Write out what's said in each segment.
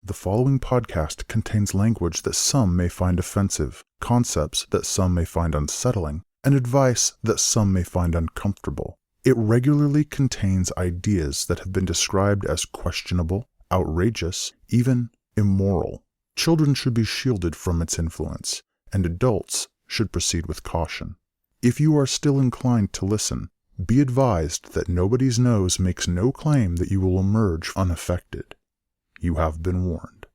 The following podcast contains language that some may find offensive, concepts that some may find unsettling, and advice that some may find uncomfortable. It regularly contains ideas that have been described as questionable, outrageous, even immoral. Children should be shielded from its influence, and adults should proceed with caution. If you are still inclined to listen, be advised that nobody's nose makes no claim that you will emerge unaffected. You have been warned.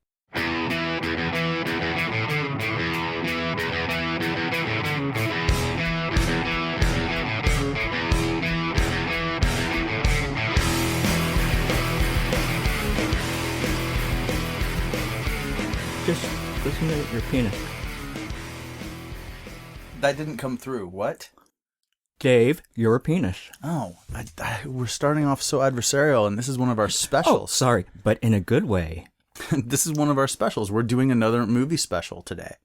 Just listen to your penis. That didn't come through. What? Dave, you're a penis. Oh, we're starting off so adversarial, and this is one of our specials. Oh, sorry, but in a good way. This is one of our specials. We're doing another movie special today.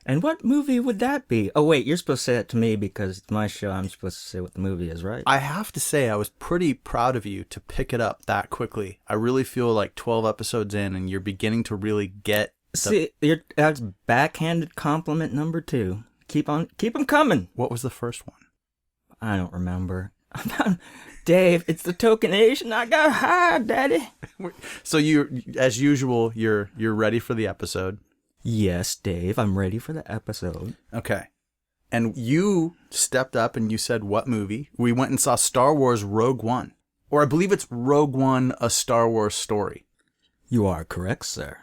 And what movie would that be? Oh, wait, you're supposed to say it to me because it's my show. I'm supposed to say what the movie is, right? I have to say, I was pretty proud of you to pick it up that quickly. I really feel like 12 episodes in, and you're beginning to really get... See, that's backhanded compliment number 2. Keep them coming. What was the first one? I don't remember. Dave, it's the Tokin Asian. I got high, Daddy. So you, as usual, you're ready for the episode. Yes, Dave, I'm ready for the episode. Okay. And you stepped up and you said, what movie? We went and saw Star Wars Rogue One. Or I believe it's Rogue One, A Star Wars Story. You are correct, sir.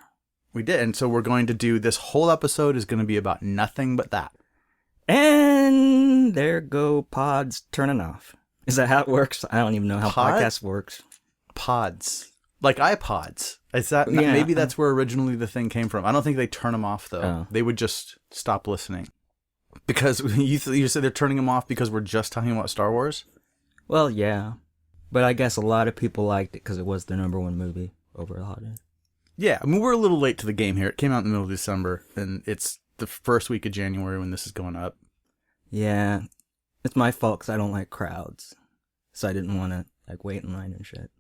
We did. And so we're going to do, this whole episode is going to be about nothing but that. And there go pods turning off. Is that how it works? I don't even know how podcast works. Pods. Like iPods. Is that maybe that's where originally the thing came from. I don't think they turn them off, though. Oh. They would just stop listening. Because you said they're turning them off because we're just talking about Star Wars? Well, yeah. But I guess a lot of people liked it because it was their number 1 movie over the holiday. Yeah, I mean, we're a little late to the game here. It came out in the middle of December, and it's the first week of January when this is going up. Yeah, it's my fault because I don't like crowds. So I didn't want to wait in line and shit.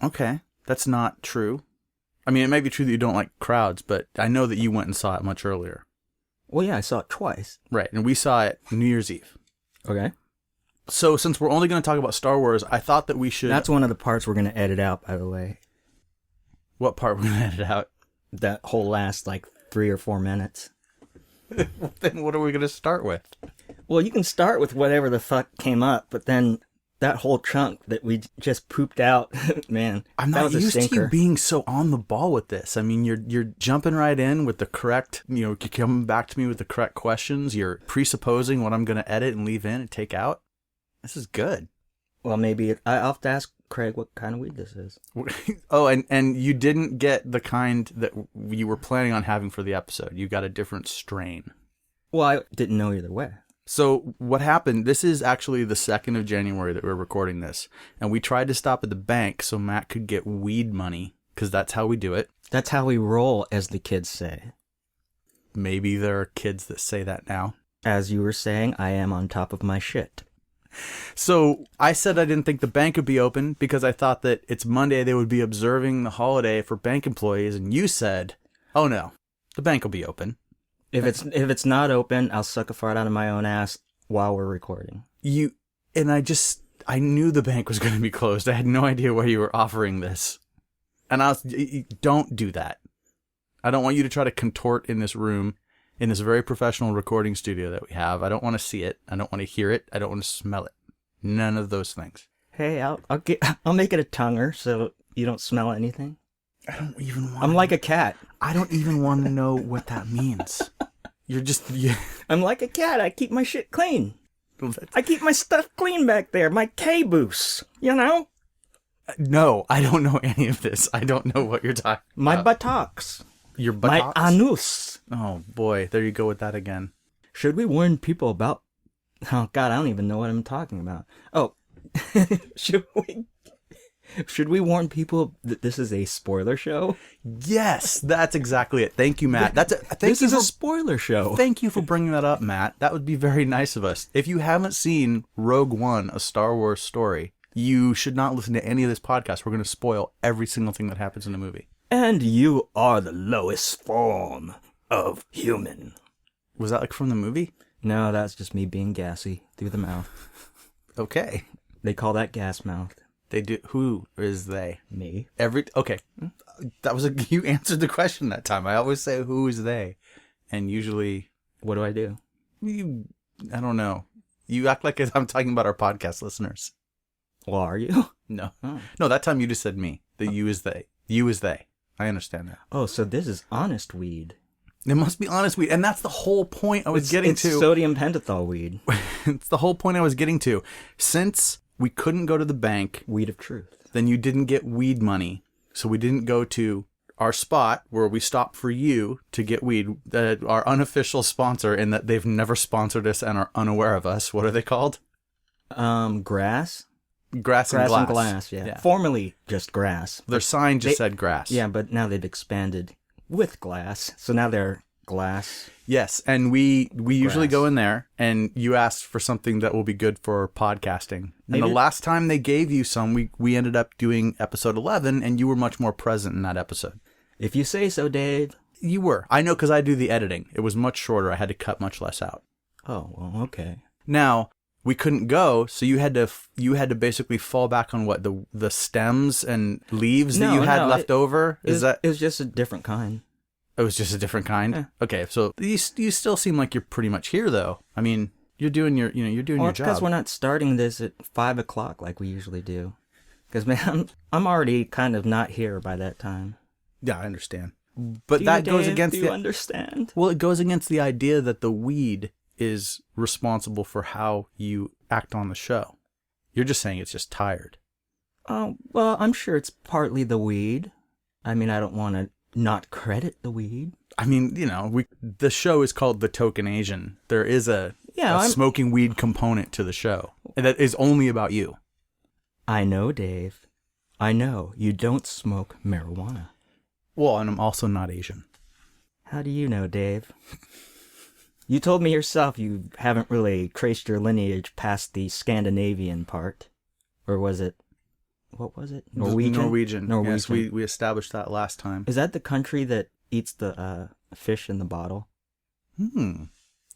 Okay, that's not true. I mean, it may be true that you don't like crowds, but I know that you went and saw it much earlier. Well, yeah, I saw it twice. Right, and we saw it New Year's Eve. Okay. So since we're only going to talk about Star Wars, I thought that we should... That's one of the parts we're going to edit out, by the way. What part we're going to edit out? That whole last, 3 or 4 minutes. Then what are we going to start with? Well, you can start with whatever the fuck came up, but then that whole chunk that we just pooped out, man, I'm not used to you being so on the ball with this. I mean, you're jumping right in with the correct, you're coming back to me with the correct questions. You're presupposing what I'm going to edit and leave in and take out. This is good. Well, maybe I'll have to ask Craig what kind of weed this is. Oh, and you didn't get the kind that you were planning on having for the episode. You got a different strain. Well, I didn't know either way. So what happened, this is actually the 2nd of January that we're recording this. And we tried to stop at the bank so Matt could get weed money, because that's how we do it. That's how we roll, as the kids say. Maybe there are kids that say that now. As you were saying, I am on top of my shit. So I said I didn't think the bank would be open because I thought that it's Monday, they would be observing the holiday for bank employees. And you said, oh no, the bank will be open. If it's not open, I'll suck a fart out of my own ass while we're recording. I knew the bank was going to be closed. I had no idea why you were offering this. And don't do that. I don't want you to try to contort in this room, in this very professional recording studio that we have. I don't want to see it. I don't want to hear it. I don't want to smell it. None of those things. Hey, I'll make it a tonguer so you don't smell anything. I don't even want. I'm like a cat. I don't even want to know what that means. You're just... I'm like a cat. I keep my shit clean. I keep my stuff clean back there. My caboose, you know? No, I don't know any of this. I don't know what you're talking about. My buttocks. Your buttocks? My anus. Oh, boy. There you go with that again. Should we warn people about... Oh, God, I don't even know what I'm talking about. Oh, Should we warn people that this is a spoiler show? Yes, that's exactly it. Thank you, Matt. This is a spoiler show. Thank you for bringing that up, Matt. That would be very nice of us. If you haven't seen Rogue One, A Star Wars Story, you should not listen to any of this podcast. We're going to spoil every single thing that happens in the movie. And you are the lowest form of human. Was that like from the movie? No, that's just me being gassy through the mouth. Okay. They call that gas mouth. They do. Who is they? Me. Okay. That was you answered the question that time. I always say who is they, and usually What do I do? I don't know. You act like I'm talking about our podcast listeners. Well, are you? No. Oh. No, that time you just said me. The you is they. You is they. I understand that. Oh, so this is honest weed. It must be honest weed, and that's the whole point I was getting it's to. sodium pentothal weed. It's the whole point I was getting to. Since we couldn't go to the bank, Weed of truth. then you didn't get weed money. So we didn't go to our spot where we stopped for you to get weed, our unofficial sponsor, in that they've never sponsored us and are unaware of us. What are they called? Grass? Grass and glass. Yeah. Formerly just grass. Their sign just said grass. Yeah, but now they've expanded with glass. So now they're glass. Yes, and we usually go in there, and you asked for something that will be good for podcasting. And the last time they gave you some, we ended up doing episode 11, and you were much more present in that episode. If you say so, Dave. You were. I know because I do the editing. It was much shorter. I had to cut much less out. Oh, well, okay. Now, we couldn't go, so you had to basically fall back on what, the stems and leaves that you had left over? It was just a different kind. It was just a different kind? Yeah. Okay, so you still seem like you're pretty much here, though. I mean, you're doing your your job. Because we're not starting this at 5 o'clock like we usually do. Because, man, I'm already kind of not here by that time. Yeah, I understand. But that goes against do you understand? Well, it goes against the idea that the weed is responsible for how you act on the show. You're just saying it's just tired. Oh, well, I'm sure it's partly the weed. I mean, I don't want to not credit the weed. I mean, the show is called The Token Asian. There is a smoking weed component to the show that is only about you. I know, Dave. I know you don't smoke marijuana. Well, and I'm also not Asian. How do you know, Dave? You told me yourself you haven't really traced your lineage past the Scandinavian part. Or was it... What was it? Norwegian. Yes, we established that last time. Is that the country that eats the fish in the bottle?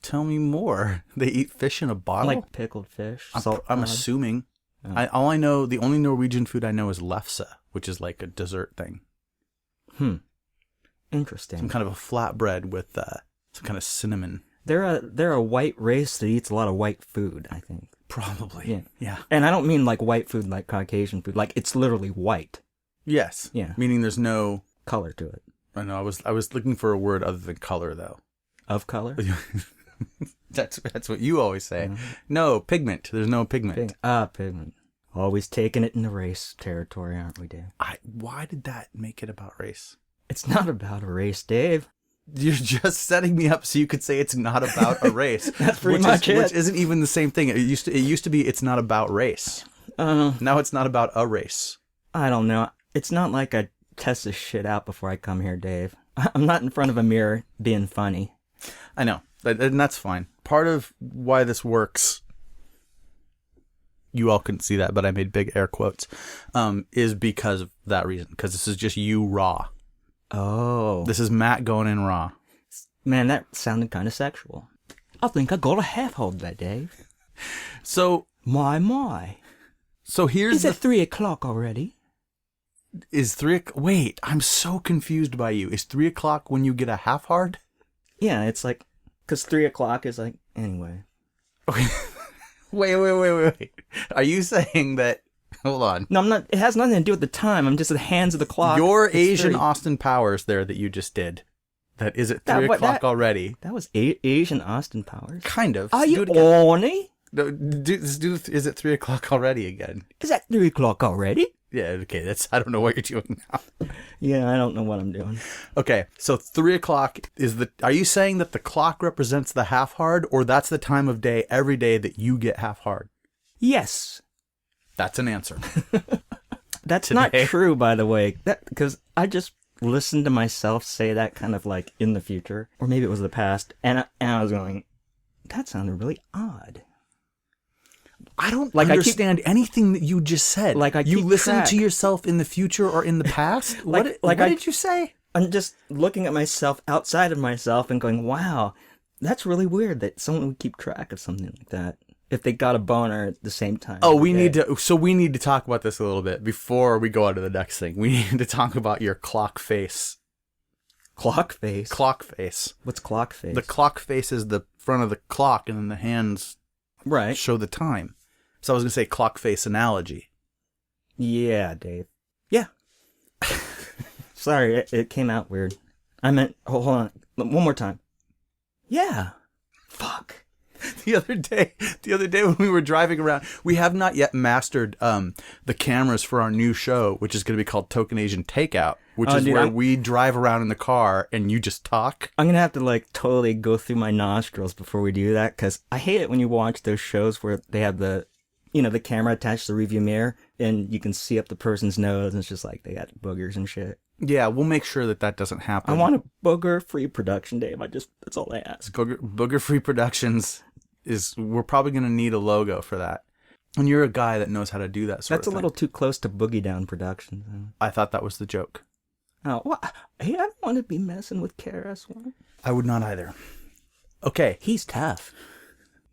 Tell me more. They eat fish in a bottle? Like pickled fish. I'm assuming. Oh. The only Norwegian food I know is lefse, which is like a dessert thing. Interesting. Some kind of a flatbread with some kind of cinnamon. They're a white race that eats a lot of white food, I think. Probably. Yeah. And I don't mean like white food like Caucasian food. Like it's literally white. Yes. Yeah. Meaning there's no color to it. I know. I was looking for a word other than color though. Of color? That's what you always say. Mm-hmm. No, pigment. There's no pigment. Pigment. Always taking it in the race territory, aren't we, Dave? Why did that make it about race? It's not about a race, Dave. You're just setting me up so you could say it's not about a race. That's pretty much it. Which isn't even the same thing. It used to be it's not about race. Now it's not about a race. I don't know. It's not like I test this shit out before I come here, Dave. I'm not in front of a mirror being funny. I know. And that's fine. Part of why this works, you all couldn't see that, but I made big air quotes, is because of that reason. Because this is just you raw. Oh. This is Matt going in raw. Man, that sounded kind of sexual. I think I got a half hold that, Dave. So. My. So here's Is it 3 o'clock already? Wait, I'm so confused by you. Is 3 o'clock when you get a half hard? Yeah, it's like, because 3 o'clock is like, anyway. Okay. Wait. Are you saying that, hold on. No, I'm not, it has nothing to do with the time. I'm just at the hands of the clock. Your Asian 3. Austin Powers there that you just did. That is it 3 o'clock already? That was Asian Austin Powers? Kind of. Are you horny? No, is it 3 o'clock already again? Is that 3 o'clock already? Yeah, okay, I don't know what you're doing now. Yeah, I don't know what I'm doing. Okay, so 3 o'clock are you saying that the clock represents the half hard, or that's the time of day every day that you get half hard? Yes. That's an answer. That's not true, by the way, because I just listened to myself say that kind of like in the future, or maybe it was the past, and I was going, that sounded really odd. I don't Like, understand anything that you just said. Like, you keep listen track. to yourself in the future or in the past? What did you say? I'm just looking at myself outside of myself and going, wow, that's really weird that someone would keep track of something like that if they got a boner at the same time. Oh, we need to talk about this a little bit before we go on to the next thing. We need to talk about your clock face. Clock face? Clock face. What's clock face? The clock face is the front of the clock, and then the hands show the time. So I was going to say clock face analogy. Yeah, Dave. Yeah. Sorry, it came out weird. I meant, hold on, one more time. Yeah. Fuck. The other day when we were driving around, we have not yet mastered the cameras for our new show, which is going to be called Token Asian Takeout, which is where we drive around in the car and you just talk. I'm going to have to like totally go through my nostrils before we do that, because I hate it when you watch those shows where they have the camera attached to the rearview mirror and you can see up the person's nose and it's just like they got boogers and shit. Yeah, we'll make sure that doesn't happen. I want a booger-free production, Dave. That's all I ask. Booger-free productions we're probably going to need a logo for that. And you're a guy that knows how to do that sort of thing. That's a little too close to Boogie Down Productions. I thought that was the joke. Oh, well, hey, I don't want to be messing with KRS-One. I would not either. Okay. He's tough.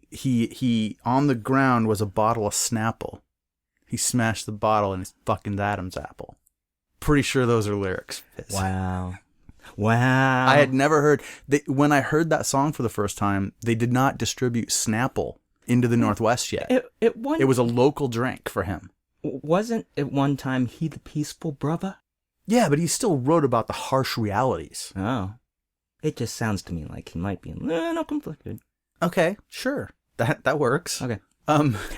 He on the ground was a bottle of Snapple. He smashed the bottle and he's fucking Adam's apple. Pretty sure those are lyrics. Wow. I had never heard... when I heard that song for the first time, they did not distribute Snapple into the Northwest yet. It was a local drink for him. Wasn't at one time he the peaceful brother? Yeah, but he still wrote about the harsh realities. Oh. It just sounds to me like he might be no conflicted. Okay, sure. That works. Okay.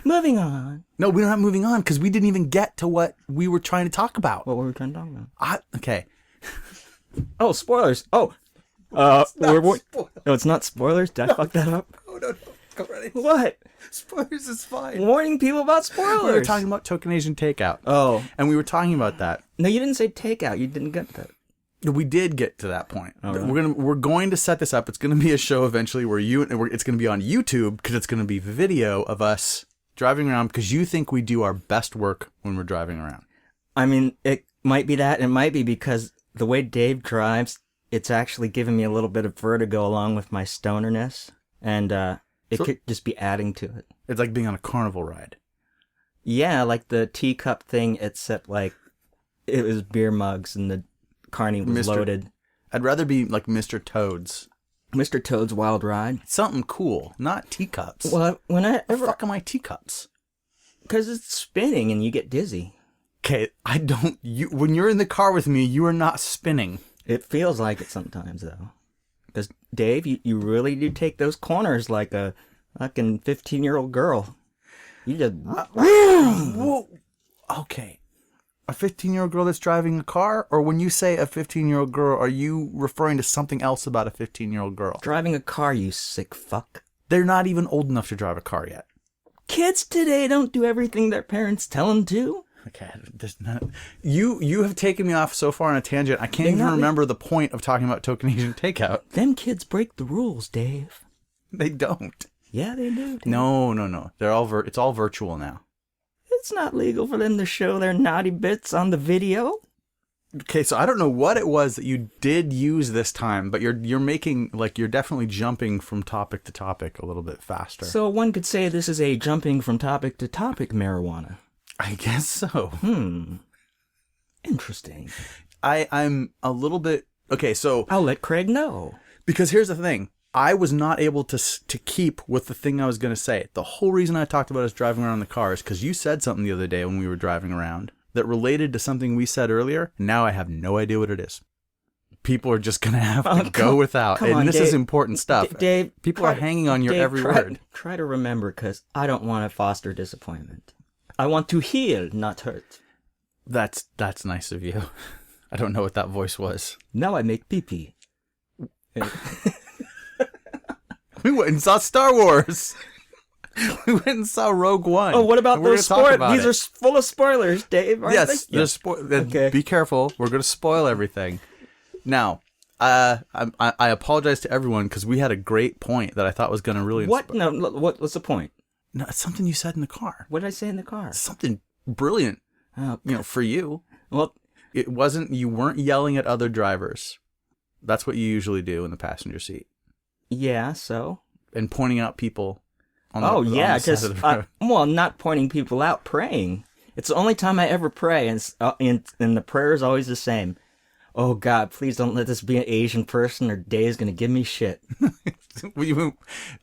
Moving on. No, we're not moving on because we didn't even get to what we were trying to talk about. What were we trying to talk about? Okay. Oh, spoilers. Oh. No, it's not spoilers. Did I fuck that up? No. Go ready. What? Spoilers is fine. Warning people about spoilers. We were talking about Token Asian Takeout. Oh. And we were talking about that. No, you didn't say takeout. You didn't get that. We did get to that point. Oh, really? We're going to set this up. It's going to be a show eventually where it's going to be on YouTube because it's going to be video of us driving around because you think we do our best work when we're driving around. I mean, it might be that. It might be because the way Dave drives, it's actually giving me a little bit of vertigo along with my stonerness. And it could just be adding to it. It's like being on a carnival ride. Yeah, like the teacup thing, except like it was beer mugs and the carny was loaded. I'd rather be like Mr. Toad's. Mr. Toad's Wild Ride? Something cool, not teacups. Well, the fuck are my teacups? Because it's spinning and you get dizzy. Okay, when you're in the car with me, you are not spinning. It feels like it sometimes, though. Because, Dave, you really do take those corners like a fucking 15-year-old girl. You just... Whoa. Okay. A 15-year-old girl that's driving a car? Or when you say a 15-year-old girl, are you referring to something else about a 15-year-old girl? Driving a car, you sick fuck. They're not even old enough to drive a car yet. Kids today don't do everything their parents tell them to. Okay, there's not... You have taken me off so far on a tangent, I can't even remember the point of talking about Token Asian Takeout. Them kids break the rules, Dave. They don't. Yeah, they do, Dave. No. It's all virtual now. It's not legal for them to show their naughty bits on the video. Okay, so I don't know what it was that you did use this time, but you're making, like, you're definitely jumping from topic to topic a little bit faster. So one could say this is a jumping from topic to topic marijuana. I guess so. Interesting. I'm a little bit... Okay, so... I'll let Craig know. Because here's the thing. I was not able to keep with the thing I was going to say. The whole reason I talked about us driving around the car is because you said something the other day when we were driving around that related to something we said earlier. Now I have no idea what it is. People are just going to have to go without. And this is important stuff. Dave, people are hanging on your every word. Try to remember, because I don't want to foster disappointment. I want to heal, not hurt. That's nice of you. I don't know what that voice was. Now I make pee-pee. We went and saw Star Wars. We went and saw Rogue One. Oh, what about those spoilers? These are full of spoilers, Dave. Yes, there's Okay. Be careful. We're going to spoil everything. Now, I apologize to everyone because we had a great point that I thought was going to really... What? No, what's the point? No, it's something you said in the car. What did I say in the car? Something brilliant, Oh, for you. well, You weren't yelling at other drivers. That's what you usually do in the passenger seat. yeah, so? And pointing out people on Oh, the yeah, side just, of the road. well, not pointing people out, praying. It's the only time I ever pray, and the prayer is always the same. Oh, God, please don't let this be an Asian person or Dave's going to give me shit.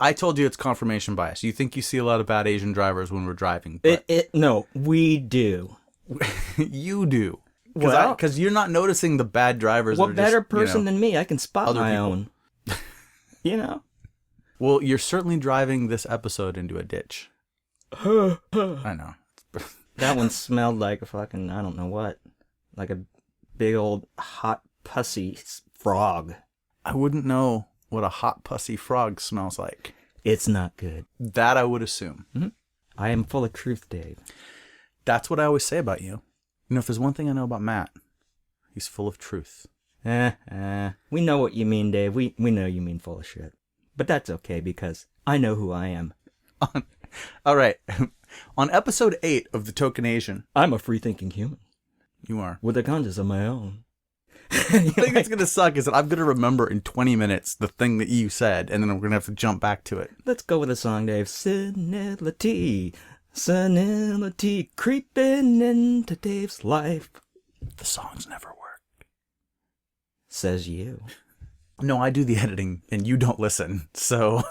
I told you it's confirmation bias. You think you see a lot of bad Asian drivers when we're driving. But No, we do. you do. Well, Because you're not noticing the bad drivers. What better person than me? I can spot other my people. own. You know? Well, you're certainly driving this episode into a ditch. I know. That one smelled like a fucking, I don't know what. Like a big old hot pussy frog. I wouldn't know what a hot pussy frog smells like. It's not good. That I would assume. Mm-hmm. I am full of truth, Dave. That's what I always say about you. You know, if there's one thing I know about Matt, he's full of truth. We know what you mean, Dave. We know you mean full of shit. But that's okay, because I know who I am. All right. On episode 8 of the Token Asian. I'm a free-thinking human. You are. With a conscience of my own. The thing that's going to suck is that I'm going to remember in 20 minutes the thing that you said, and then I'm going to have to jump back to it. Let's go with a song, Dave. Senility creeping into Dave's life. The songs never work. Says you. No, I do the editing, and you don't listen, so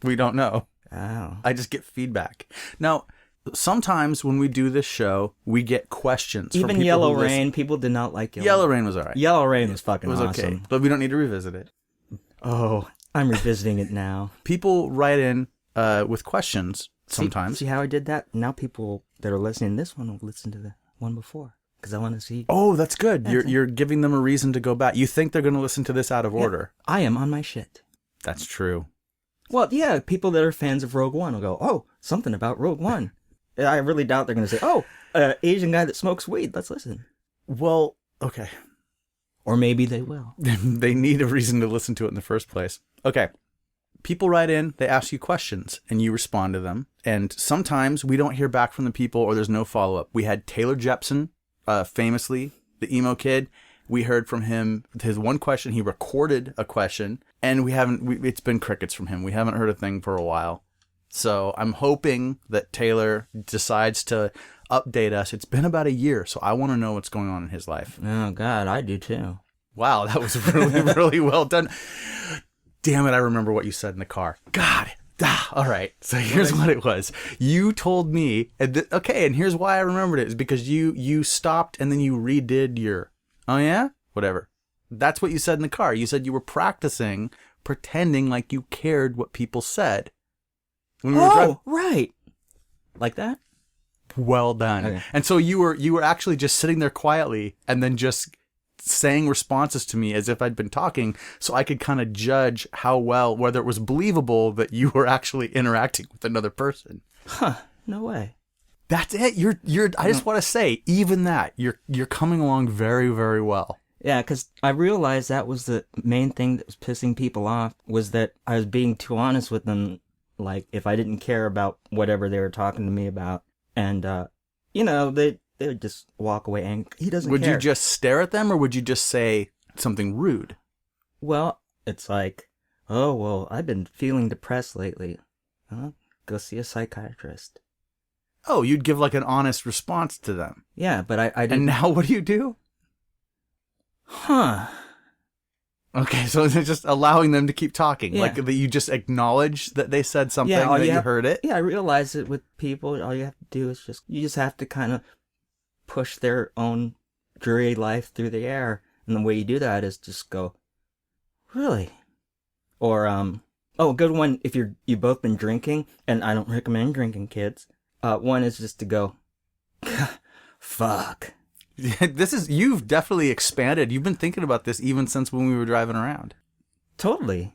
we don't know. Oh. I just get feedback. Now, sometimes when we do this show, we get questions from Even people Yellow who listen. Rain, people did not like Yellow Yellow Rain was all right. Yellow Rain was fucking It was awesome. okay, but we don't need to revisit it. Oh, I'm revisiting it now. People write in with questions sometimes. See how I did that? Now people that are listening to this one will listen to the one before. Because I want to see. Oh, that's good. You're giving them a reason to go back. You think they're going to listen to this out of order. I am on my shit. That's true. Well, yeah, people that are fans of Rogue One will go, oh, something about Rogue One. I really doubt they're going to say, oh, Asian guy that smokes weed. Let's listen. Well, okay. Or maybe they will. They need a reason to listen to it in the first place. Okay. People write in, they ask you questions, and you respond to them. And sometimes we don't hear back from the people or there's no follow-up. We had Taylor Jepson, famously, the emo kid. We heard from him, his one question, he recorded a question, and it's been crickets from him. We haven't heard a thing for a while. So I'm hoping that Taylor decides to update us. It's been about a year, so I want to know what's going on in his life. Oh, God, I do too. Wow, that was really, really well done. Damn it, I remember what you said in the car. God. All right, so here's what it was. You told me, and here's why I remembered it, is because you stopped and then you redid your, oh yeah? Whatever. That's what you said in the car. You said you were practicing pretending like you cared what people said. When we were driving. Right. Like that? Well done. Okay. And so you were actually just sitting there quietly and then just saying responses to me as if I'd been talking, so I could kind of judge whether it was believable that you were actually interacting with another person. Huh. No way. That's it. I just want to say, even that, you're coming along very, very well. Yeah, because I realized that was the main thing that was pissing people off, was that I was being too honest with them. Like, if I didn't care about whatever they were talking to me about, and, they would just walk away and he doesn't care. Would you just stare at them, or would you just say something rude? Well, it's like, oh, well, I've been feeling depressed lately. Go see a psychiatrist. Oh, you'd give like an honest response to them. Yeah, but I didn't. And now what do you do? Huh. Okay, so it's just allowing them to keep talking. Yeah. Like that you just acknowledge that they said something, Yeah, that you heard it. Yeah, I realize that with people, all you have to do is you just have to kind of push their own dreary life through the air. And the way you do that is just go, really? Or, a good one, if you've both been drinking, and I don't recommend drinking, kids. One is just to go, fuck. You've definitely expanded. You've been thinking about this even since when we were driving around. Totally.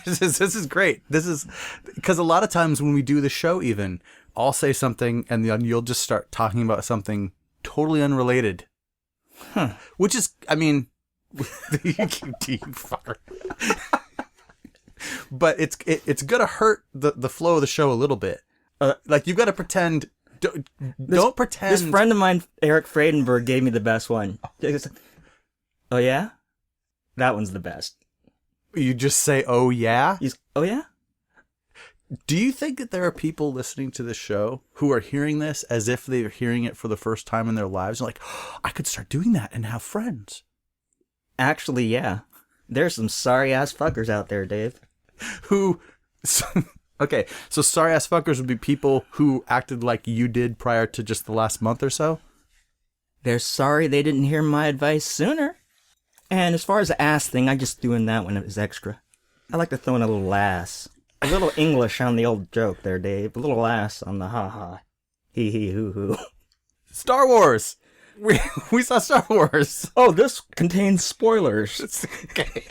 This is great. This is because a lot of times when we do the show, even I'll say something and then you'll just start talking about something totally unrelated. Huh. Which is, I mean, you fucker. But it's gonna hurt the flow of the show a little bit. Like, you've got to pretend. Don't pretend. This friend of mine, Eric Friedenberg, gave me the best one. Oh, yeah? That one's the best. You just say, oh, yeah? Oh, yeah? Do you think that there are people listening to this show who are hearing this as if they're hearing it for the first time in their lives? And like, oh, I could start doing that and have friends. Actually, yeah. There's some sorry-ass fuckers out there, Dave. Okay, so sorry-ass fuckers would be people who acted like you did prior to just the last month or so? They're sorry they didn't hear my advice sooner. And as far as the ass thing, I just threw in that when it was extra. I like to throw in a little ass. A little English on the old joke there, Dave. A little ass on the ha-ha. Hee-hee, hoo-hoo. Star Wars! We saw Star Wars. Oh, this contains spoilers. Okay.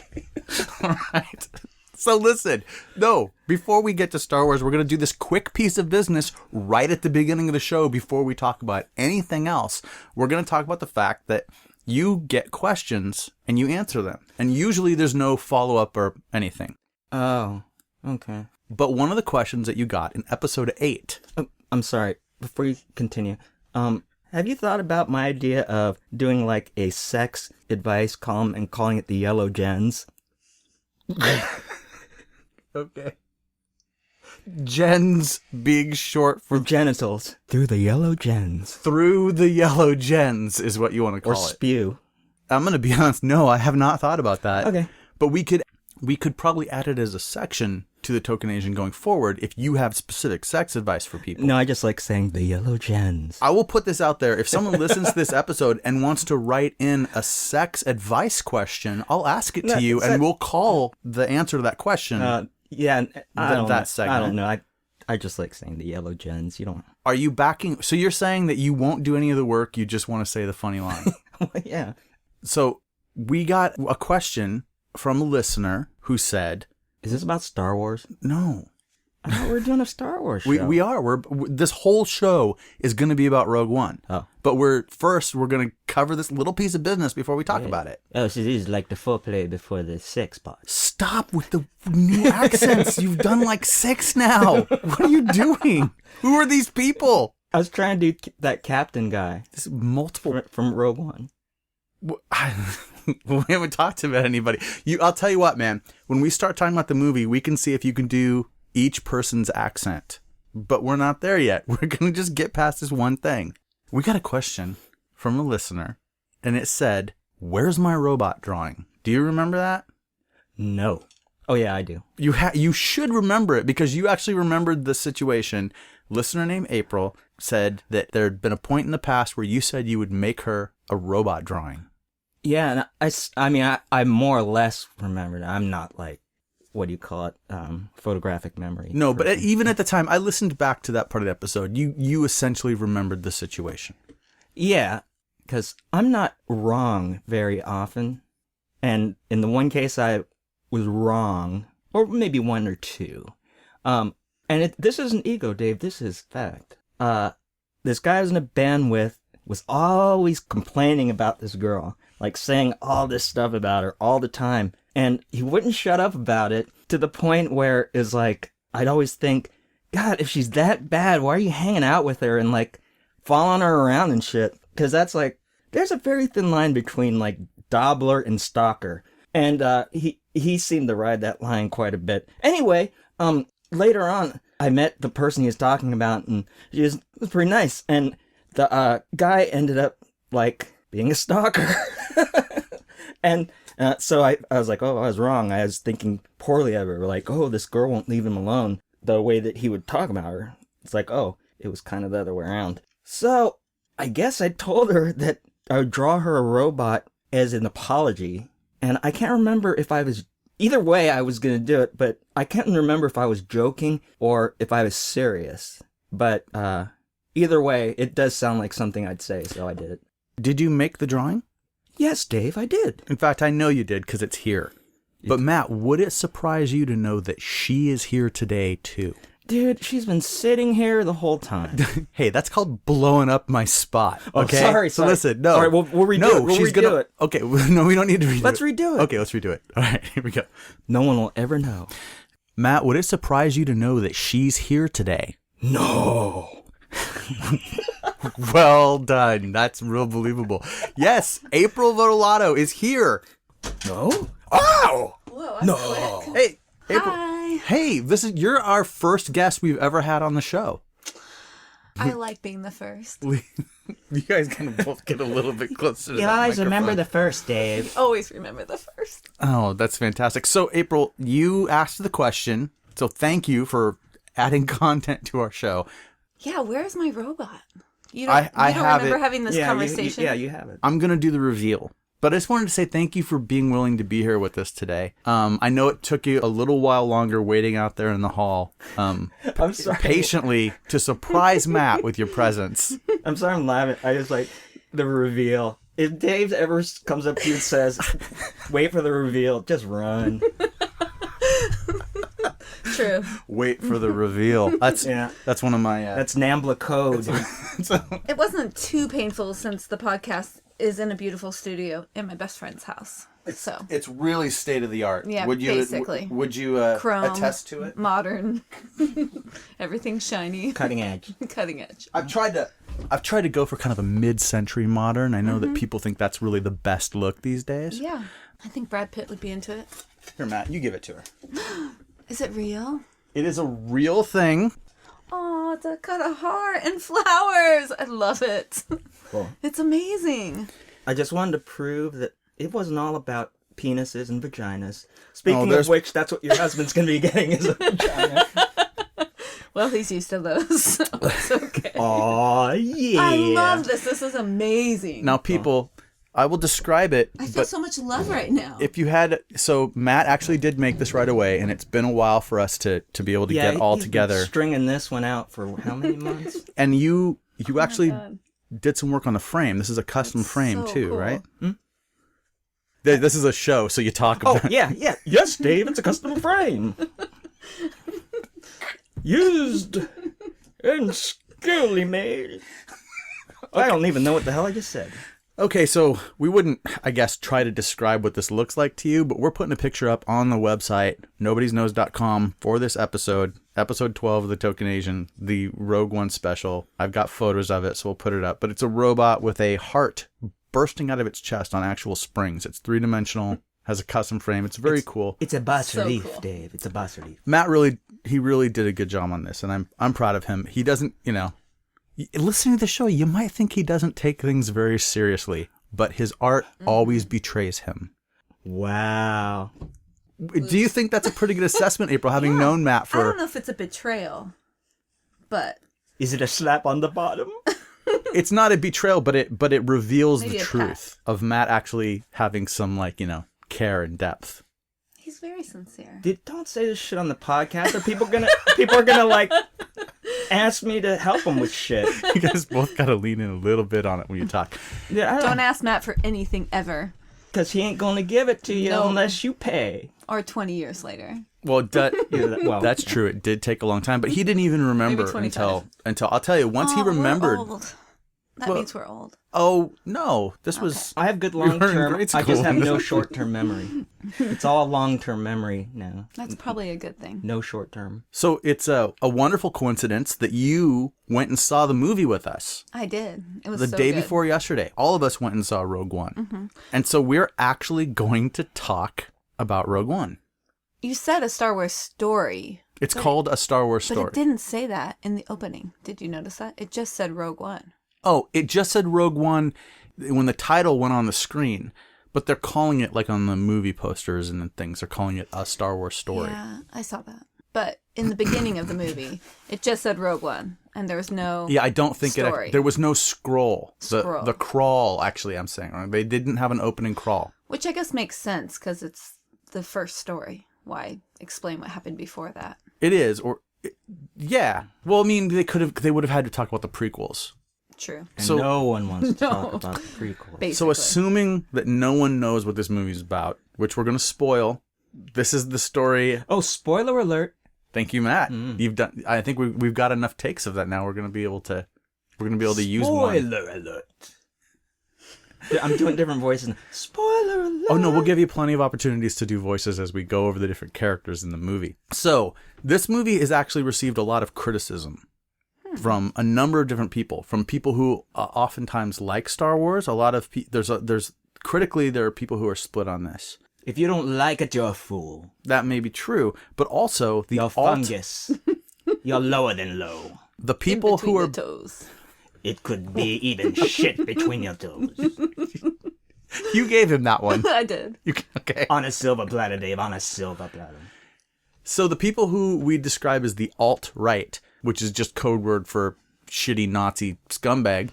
All right. So listen, no, before we get to Star Wars, we're going to do this quick piece of business right at the beginning of the show before we talk about anything else. We're going to talk about the fact that you get questions and you answer them. And usually there's no follow-up or anything. Oh, okay. But one of the questions that you got in episode 8... I'm sorry, before you continue, have you thought about my idea of doing like a sex advice column and calling it the Yellow Gens? Okay. Gens being short for genitals. Through the Yellow Gens. Through the Yellow Gens is what you want to call or it. spew. I'm going to be honest. No, I have not thought about that. Okay. But we could probably add it as a section to the Token Asian going forward if you have specific sex advice for people. No, I just like saying the Yellow Gens. I will put this out there. If someone listens to this episode and wants to write in a sex advice question, I'll ask it to you and we'll call the answer to that question. Yeah, I don't know. segment. I don't know. I just like saying the Yellow Gens. You don't. Are you backing? So you're saying that you won't do any of the work. You just want to say the funny line. Yeah. So we got a question from a listener who said, "Is this about Star Wars?" No. I thought we were doing a Star Wars show. We are. This whole show is going to be about Rogue One. Oh. But we're going to cover this little piece of business before we talk about it. Oh, so this is like the foreplay before the sex part. Stop with the new accents. You've done like 6 now. What are you doing? Who are these people? I was trying to do that captain guy. This is multiple from Rogue One. We haven't talked about anybody. I'll tell you what, man. When we start talking about the movie, we can see if you can do each person's accent. But we're not there yet. We're going to just get past this one thing. We got a question from a listener, and it said, "Where's my robot drawing?" Do you remember that? No. Oh, yeah, I do. You should remember it because you actually remembered the situation. Listener named April said that there had been a point in the past where you said you would make her a robot drawing. Yeah, and I more or less remembered. I'm not like, what do you call it, photographic memory. No, but even at the time, I listened back to that part of the episode. You essentially remembered the situation. Yeah, because I'm not wrong very often. And in the one case I was wrong, or maybe one or two. And this isn't ego, Dave. This is fact. This guy I was in a band with was always complaining about this girl. Like saying all this stuff about her all the time. And he wouldn't shut up about it to the point where it's like, I'd always think, God, if she's that bad, why are you hanging out with her and like following her around and shit? Because that's like, there's a very thin line between like Dobbler and Stalker. And he seemed to ride that line quite a bit. Anyway, later on, I met the person he was talking about and she was pretty nice. And the guy ended up like being a stalker. And so I was like, oh, I was wrong. I was thinking poorly of her. Like, oh, this girl won't leave him alone the way that he would talk about her. It's like, oh, it was kind of the other way around. So I guess I told her that I would draw her a robot as an apology. And I can't remember if I was, either way I was going to do it, but I can't remember if I was joking or if I was serious. But either way, it does sound like something I'd say, so I did it. Did you make the drawing? Yes, Dave, I did. In fact, I know you did because it's here. But Matt, would it surprise you to know that she is here today too? Dude, she's been sitting here the whole time. Hey, that's called blowing up my spot. Okay. Oh, sorry. So listen, no. All right, we'll redo it. We'll redo it. Okay, no, we don't need to redo it. Let's redo it. Okay, let's redo it. All right, here we go. No one will ever know. Matt, would it surprise you to know that she's here today? No. Well done. That's real believable. Yes, April Votolato is here. No? Oh! Whoa, that's No. quick. Hey, April. Hi. Hey, you're our first guest we've ever had on the show. I like being the first. You guys can both get a little bit closer to You that always remember microphone. the first, Dave. Always remember the first. Oh, that's fantastic. So, April, you asked the question, so thank you for adding content to our show. Yeah, where's my robot? You don't, I you don't have remember it. having this conversation? You have it. I'm going to do the reveal. But I just wanted to say thank you for being willing to be here with us today. I know it took you a little while longer waiting out there in the hall, I'm sorry. patiently to surprise Matt with your presence. I'm sorry I'm laughing. I just like the reveal. If Dave ever comes up to you and says, wait for the reveal, just run. True. Wait for the reveal. That's one of my... That's NAMBLA code. It wasn't too painful since the podcast is in a beautiful studio in my best friend's house. So It's really state of the art. Yeah, would you, basically. Would you Chrome, attest to it? modern, everything shiny, Cutting edge. cutting edge. I've tried to go for kind of a mid-century modern. I know that people think that's really the best look these days. Yeah, I think Brad Pitt would be into it. Here, Matt, you give it to her. Is it real? It is a real thing. Oh, it's a cut of heart and flowers. I love it. Cool. It's amazing. I just wanted to prove that it wasn't all about penises and vaginas. Speaking there's- of which, that's what your husband's going to be getting is a vagina. Well, he's used to those, so it's okay. Aw, yeah. I love this. This is amazing. Now, people, I will describe it. I feel but so much love right now. if you had, so Matt actually did make this right away, and it's been a while for us to be able to get all he's been together. stringing this one out for how many months? And you actually God. did some work on the frame. This is a custom frame so too, cool. right? This is a show, so you talk Oh, about. yeah. Yes, Dave, it's a custom frame. Used and skillfully made. I don't even know what the hell I just said. Okay, so we wouldn't, I guess, try to describe what this looks like to you, but we're putting a picture up on the website, nobodiesknows.com, for this episode 12 of the Token Asian, the Rogue One special. I've got photos of it, so we'll put it up. But it's a robot with a heart bursting out of its chest on actual springs. It's three-dimensional, has a custom frame. It's very cool. It's a bas So relief, cool. Dave. It's a bas relief. Matt really did a good job on this, and I'm proud of him. He doesn't, listening to the show, you might think he doesn't take things very seriously, but his art always betrays him. Wow. Do you think that's a pretty good assessment, April, having known Matt I for... don't know if it's a betrayal, but Is it a slap on the bottom? It's not a betrayal, but it reveals Maybe the a truth of Matt actually having some, care and depth. he's very sincere. Don't say this shit on the podcast, or people are gonna ask me to help them with shit. You guys both got to lean in a little bit on it when you talk. Yeah, Don't ask Matt for anything ever, because he ain't gonna give it to you No. unless you pay. or 20 years later. Well, Well, that's true. It did take a long time, but he didn't even remember Maybe 25. until I'll tell you, once he Oh, we're remembered. old. That Well- means we're old. Oh, no, this was... I have good We were in long term. grade I just school. have no short term memory. It's all long term memory now. That's probably a good thing. No short term. So it's a wonderful coincidence that you went and saw the movie with us. I did. It was The so day good. before yesterday. All of us went and saw Rogue One. And so we're actually going to talk about Rogue One. You said a Star Wars story. It's called A Star Wars But Story. it didn't say that in the opening. Did you notice that? It just said Rogue One. Oh, it just said Rogue One when the title went on the screen, but they're calling it, on the movie posters and things, they're calling it A Star Wars Story. Yeah, I saw that. But in the beginning of the movie, it just said Rogue One, and there was no Yeah, I don't think story. there was no scroll. Scroll. The crawl, actually, I'm saying. Right? They didn't have an opening crawl. Which I guess makes sense because it's the first story. Why explain what happened before that? It is, yeah. Well, I mean, they would have had to talk about the prequels. True. And So- no one wants to No. talk about the prequel. Basically. So assuming that no one knows what this movie's about, which we're going to spoil, this is the story. Oh, spoiler alert! Thank you, Matt. Mm. You've done. I think we've got enough takes of that now. We're going to be able to use one. Spoiler alert! I'm doing different voices. Spoiler alert! Oh no, we'll give you plenty of opportunities to do voices as we go over the different characters in the movie. So this movie has actually received a lot of criticism. from a number of different people, from people who oftentimes like Star Wars. A lot of there's critically there are people who are split on this. If you don't like it, you're a fool. That may be true, but also the You're fungus. You're lower than low. the people who are toes. It could be even shit between your toes. you gave him that one. I did. Okay. On a silver platter, Dave. On a silver platter. So the people who we describe as the alt-right, which is just code word for shitty Nazi scumbag,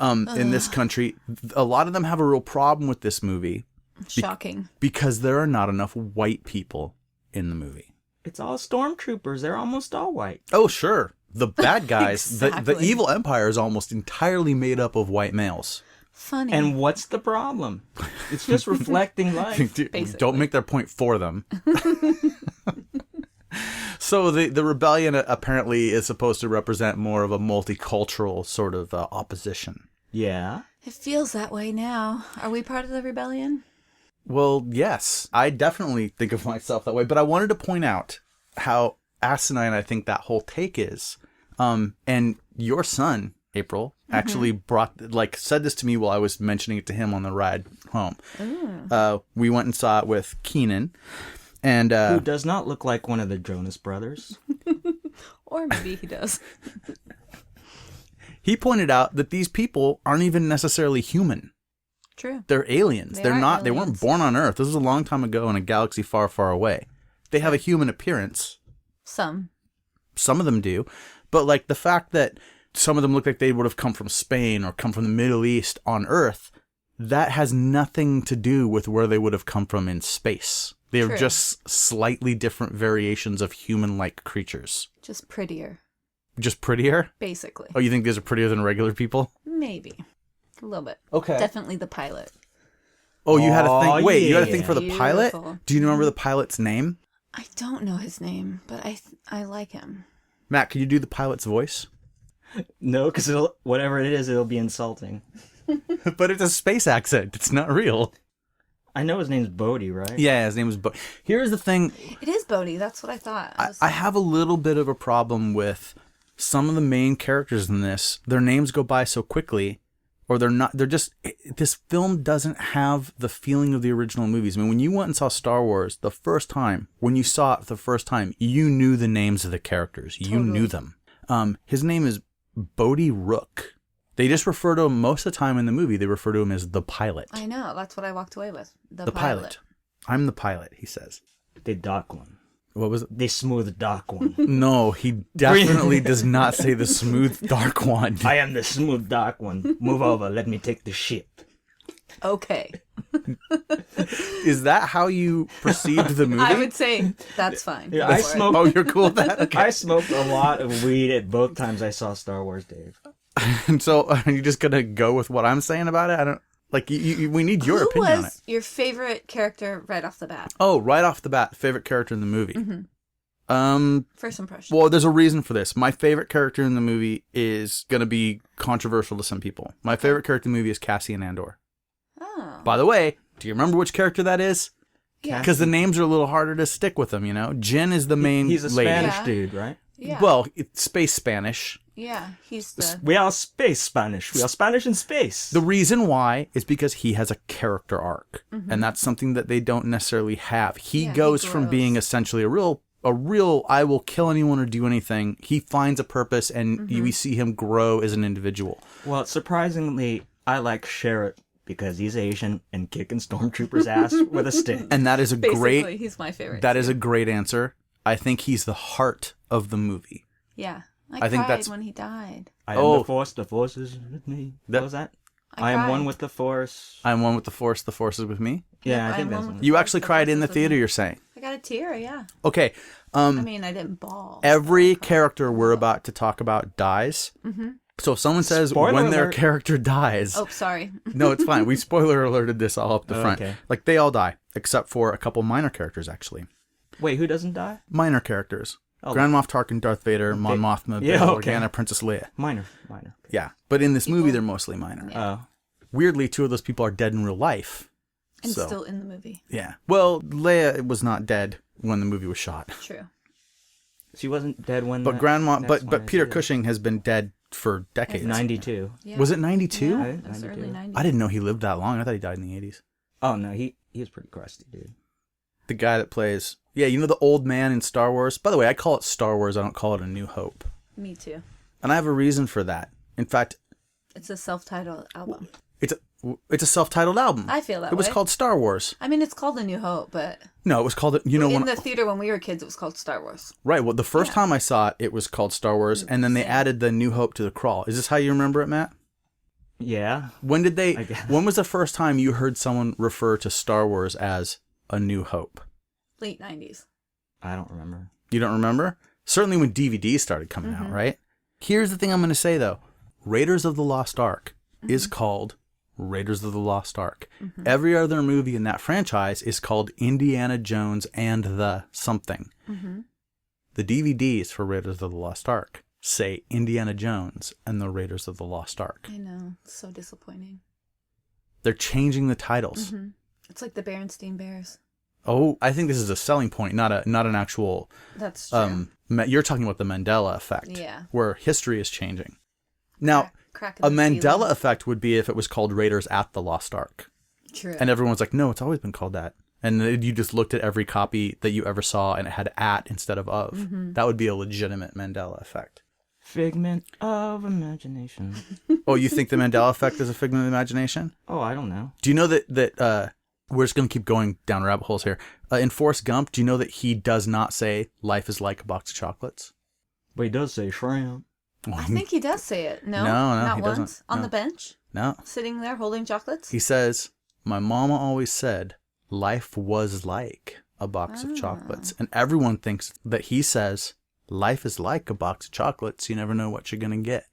in this country, a lot of them have a real problem with this movie. Shocking. Because there are not enough white people in the movie. It's all stormtroopers. They're almost all white. Oh, sure. The bad guys, the Exactly. evil empire is almost entirely made up of white males. Funny. And what's the problem? It's just reflecting life. Basically. Don't make their point for them. So the rebellion apparently is supposed to represent more of a multicultural sort of opposition. Yeah. It feels that way now. Are we part of the rebellion? Well, yes, I definitely think of myself that way, but I wanted to point out how asinine I think that whole take is. And your son, April, actually said this to me while I was mentioning it to him on the ride home. We went and saw it with Keenan. And Who does not look like one of the Jonas brothers. Or maybe he does. he pointed out that these people aren't even necessarily human. True. They're aliens. They They're are not. They weren't aliens. born on Earth. This was a long time ago in a galaxy far, far away. They have a human appearance. Some. Some of them do. But like the fact that some of them look like they would have come from Spain or come from the Middle East on Earth, that has nothing to do with where they would have come from in space. They're True. just slightly different variations of human-like creatures. Just prettier. Just prettier? Basically. Oh, you think these are prettier than regular people? Maybe. A little bit. Okay. Definitely the pilot. Oh, you had a Oh, thing. Wait, you had a thing yeah. for the pilot? Beautiful. Do you remember the pilot's name? I don't know his name, but I like him. Matt, can you do the pilot's voice? No, because whatever it is, it'll be insulting. But it's a space accent. It's not real. I know his name's Bodhi, right? Yeah, his name was Here's the thing. It is Bodhi. That's what I thought. I have a little bit of a problem with some of the main characters in this. Their names go by so quickly, or they're not. They're just. This film doesn't have the feeling of the original movies. I mean, when you went and saw Star Wars the first time, when you saw it the first time, you knew the names of the characters. You Totally. knew them. His name is Bodhi Rook. They just refer to him most of the time in the movie. They refer to him as the pilot. I know. That's what I walked away with. The pilot. I'm the pilot, he says. The dark one. What was it? The smooth dark one. No, he definitely does not say the smooth dark one. I am the smooth dark one. Move over. Let me take the ship. Okay. Is that how you perceived the movie? I would say that's fine. Yeah, Go I for it. smoke. Oh, you're cool with that? Okay. I smoked a lot of weed at both times I saw Star Wars, Dave. And so are you just going to go with what I'm saying about it? I don't... Like, we need your Who opinion on it. was your favorite character right off the bat? Oh, right off the bat, favorite character in the movie. First impression. Well, there's a reason for this. My favorite character in the movie is going to be controversial to some people. My favorite character in the movie is Cassian Andor. Oh. By the way, do you remember which character that is? Yeah. Because the names are a little harder to stick with them, you know? Jin is the main He's a lady. Spanish Yeah. dude, right? Yeah. Well, it's space Spanish. Yeah. He's the. We are space Spanish. We are Spanish in space. The reason why is because he has a character arc. And that's something that they don't necessarily have. He Yeah, he goes from grows. being essentially a real I will kill anyone or do anything. He finds a purpose and we see him grow as an individual. Well, surprisingly, I like Sherrod because he's Asian and kicking stormtroopers' ass with a stick. And that is a Basically, great he's my favorite. that is a great answer. I think he's the heart of the movie. Yeah. I I think cried that's- when he died. I am Oh. the force is with me. That- What was that? I I am cried. one with the force. I'm one with the force is with me. Yeah, Yep, I think I'm that's one one. with You The actually Force, cried the in the Force is with theater, me. you're saying. I got a tear, yeah. Okay. I mean, I didn't bawl. Every character we're about to talk about dies. So if someone says Spoiler when their alert. character dies, Oh, sorry. no, it's fine. We spoiler alerted this all up the front. Okay. Like they all die, except for a couple minor characters, actually. Wait, who doesn't die? Minor characters. Oh. Grand Moff Tarkin, Darth Vader, Mon Mothma, Yeah, Bail okay. Organa, Princess Leia. Minor. Yeah. But in this movie, they're mostly minor. Oh. Weirdly, two of those people are dead in real life. And So, still in the movie. yeah. Well, Leia was not dead when the movie was shot. True. She wasn't dead when. But Grandma, next but one Peter is. Cushing has been dead for decades. 92. Yeah. Was it 92? Yeah, I- it was 92. early 90s. I didn't know he lived that long. I thought he died in the 80s. Oh no, he was pretty crusty, dude. The guy that plays, you know the old man in Star Wars? By the way, I call it Star Wars. I don't call it A New Hope. Me too. And I have a reason for that. In fact, It's a self-titled album. it's a self-titled album. I feel that It was way. called Star Wars. I mean, it's called A New Hope, but No, it was called, in when, the theater when we were kids, it was called Star Wars. right. Well, the first time I saw it, it was called Star Wars, and then they Same. added the New Hope to the crawl. Is this how you remember it, Matt? Yeah. When did they? I guess. When was the first time you heard someone refer to Star Wars as A New Hope? Late 90s. I don't remember. You don't remember? Certainly when DVDs started coming out, right? Here's the thing I'm going to say though: Raiders of the Lost Ark is called Raiders of the Lost Ark. Every other movie in that franchise is called Indiana Jones and the something. The DVDs for Raiders of the Lost Ark say Indiana Jones and the Raiders of the Lost Ark. I know. It's so disappointing. They're changing the titles. It's like the Berenstain Bears. Oh, I think this is a selling point, not an actual. That's true. You're talking about the Mandela effect, Yeah. where history is changing. Now, Crack a in the Mandela ceiling. effect would be if it was called Raiders at the Lost Ark, True. and everyone's like, "No, it's always been called that." And then you just looked at every copy that you ever saw, and it had "at" instead of "of." That would be a legitimate Mandela effect. Figment of imagination. Oh, you think the Mandela effect is a figment of imagination? Oh, I don't know. Do you know that we're just going to keep going down rabbit holes here. In Forrest Gump, do you know that he does not say life is like a box of chocolates? But he does say shrimp. I think he does say it. No, No, not he once. doesn't. On No. the bench, No. sitting there holding chocolates. He says, my mama always said life was like a box of chocolates. And everyone thinks that he says life is like a box of chocolates. You never know what you're going to get.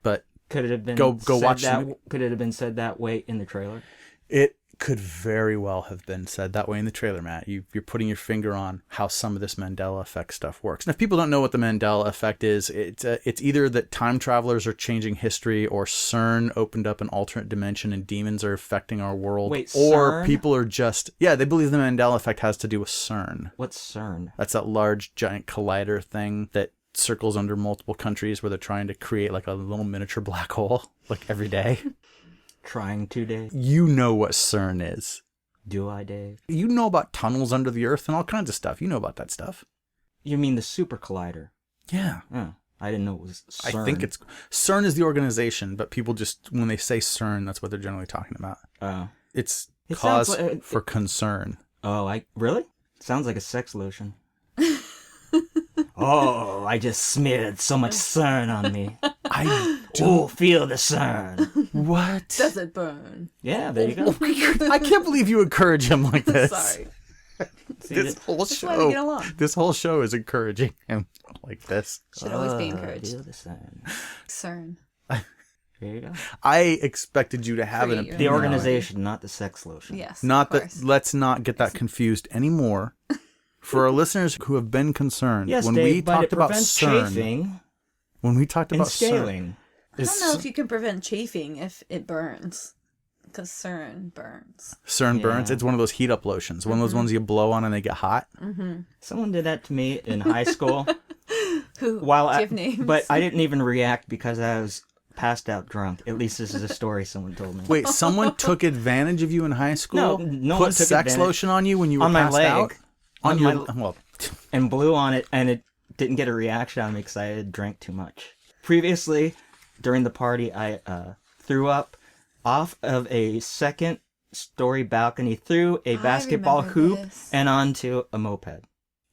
But Could it have been Go said watch the that? movie. Could it have been said that way in the trailer? it could very well have been said that way in the trailer, Matt. You're putting your finger on how some of this Mandela effect stuff works. And if people don't know what the Mandela effect is, it's either that time travelers are changing history, or CERN opened up an alternate dimension and demons are affecting our world. Wait, or CERN? people are just, they believe the Mandela effect has to do with CERN. What's CERN? That's that large giant collider thing that circles under multiple countries where they're trying to create like a little miniature black hole like every day. Trying to, Dave. You know what CERN is. Do I, Dave? You know about tunnels under the earth and all kinds of stuff. You know about that stuff. You mean the super collider? Yeah. Oh, I didn't know it was CERN. I think it's CERN is the organization, but people just, when they say CERN, that's what they're generally talking about. Oh. It's It cause sounds like- for concern. Oh, really? Sounds like a sex lotion. Oh, I just smeared so much CERN on me. I Oh, feel the CERN. what? Does it burn? Yeah, there you go. I can't believe you encourage him like this. Sorry. See, This that- whole That's why we get show, along. this whole show is encouraging him like this. Should always be encouraged. Feel the CERN. CERN. There you go. I expected you to have an Create your opinion. The own organization, not the sex lotion. Yes. Not of that. course. Let's not get that confused anymore. For our listeners who have been concerned, Yes, when Dave, we but talked it about prevents CERN, chafing when we talked and about CERN, scaling. I don't know if you can prevent chafing if it burns. Because CERN burns. CERN burns. Yeah. It's one of those heat up lotions. One of those ones you blow on and they get hot. Someone did that to me in high school. Who? While Give names. But I didn't even react because I was passed out drunk. At least this is a story someone told me. Wait, someone took advantage of you in high school? No Put one took sex advantage. lotion on you when you were On my passed leg. out? On On your my- well, And blew on it, and it didn't get a reaction out of me because I had drank too much. Previously, during the party, I threw up off of a second-story balcony through a basketball remember hoop this. and onto a moped.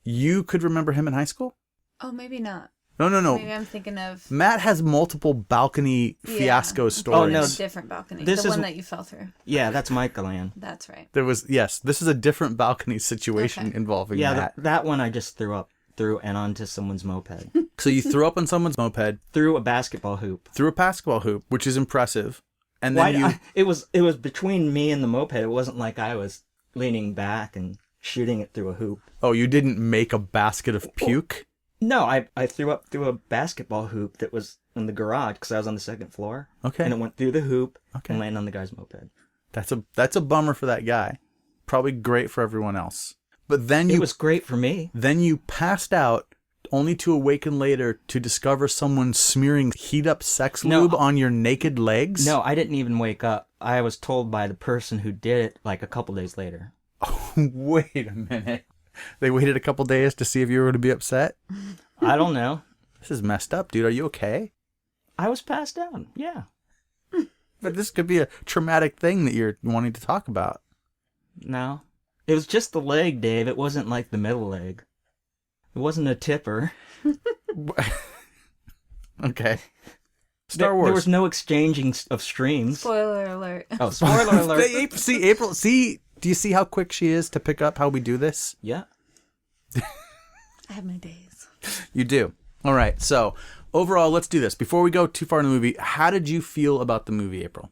you could remember him in high school? Oh, maybe not. No. Maybe I'm thinking of Matt has multiple balcony fiasco stories. Oh, no. a different balcony. This the is- one that you fell through. Yeah, that's Michaelan. That's right. There was, yes, this is a different balcony situation Okay. involving Yeah, Matt. that one I just threw up through and onto someone's moped. So you threw up on someone's moped, Through a basketball hoop. through a basketball hoop, which is impressive. And Why? then you... It was between me and the moped. It wasn't like I was leaning back and shooting it through a hoop. Oh, you didn't make a basket of puke? No, I threw up through a basketball hoop that was in the garage because I was on the second floor. Okay. And it went through the hoop Okay. and landed on the guy's moped. That's a bummer for that guy. Probably great for everyone else. But then It you was great for me. passed out only to awaken later to discover someone smearing heat-up sex lube on your naked legs? No, I didn't even wake up. I was told by the person who did it like a couple days later. Wait a minute. They waited a couple days to see if you were going to be upset? I don't know. This is messed up, dude. Are you okay? I was passed out. Yeah. But this could be a traumatic thing that you're wanting to talk about. No. It was just the leg, Dave. It wasn't like the middle leg. It wasn't a tipper. Okay. Star Wars. There was no exchanging of streams. Spoiler alert. Oh, spoiler alert. See, April, do you see how quick she is to pick up how we do this? Yeah. I have my days. You do. All right. So, overall, let's do this. Before we go too far in the movie, how did you feel about the movie, April?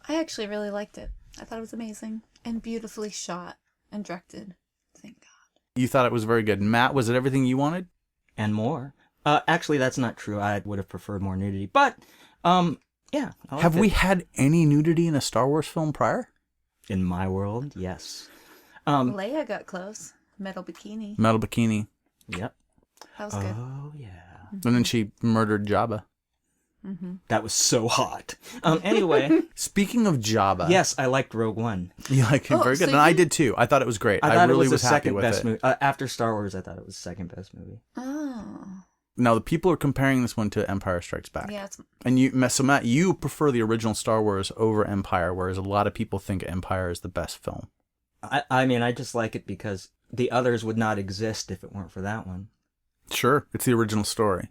I actually really liked it. I thought it was amazing and beautifully shot and directed. Thank God. You thought it was very good. Matt, was it everything you wanted? And more. Actually, that's not true. I would have preferred more nudity. But, yeah. Have we had any nudity in a Star Wars film prior? In my world, yes. Leia got close. Metal bikini. Metal bikini. Yep. That was good. Oh, yeah. And then she murdered Jabba. Mm-hmm. That was so hot. Anyway. Speaking of Jabba. Yes, I liked Rogue One. You like it very good. So and I did too. I thought it was great. I thought really it was the happy second with best it. movie. After Star Wars, I thought it was the second best movie. Oh. Now, the people are comparing this one to Empire Strikes Back. Yeah, it's... And so Matt, you prefer the original Star Wars over Empire, whereas a lot of people think Empire is the best film. I mean, I just like it because the others would not exist if it weren't for that one. Sure, it's the original story.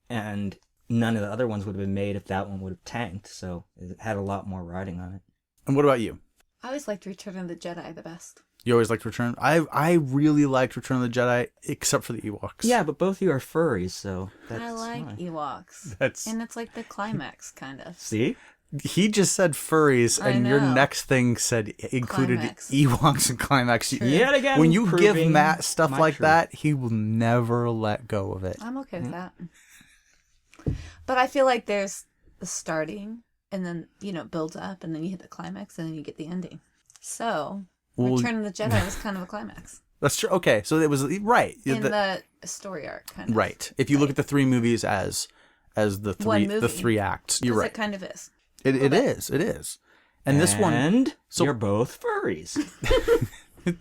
And none of the other ones would have been made if that one would have tanked, so it had a lot more riding on it. And what about you? I always liked Return of the Jedi the best. You always liked Return? I really liked Return of the Jedi, except for the Ewoks. Yeah, but both of you are furries, so that's I like fine. Ewoks. And it's like the climax, kind of. See? He just said furries, I and your know. next thing included Climax. Ewoks and Climax. Yet again, When you give proving Matt stuff my like truth. that, he will never let go of it. I'm okay with that. But I feel like there's the starting, and then, it builds up, and then you hit the climax, and then you get the ending. So, Well, Return of the Jedi was kind of a climax. That's true. Okay, so it was right. In the story arc, kind of. Right. If you look at the three movies as the One movie. three acts, you're 'Cause right. it kind of is. It is. And this one, And so- you're both furries.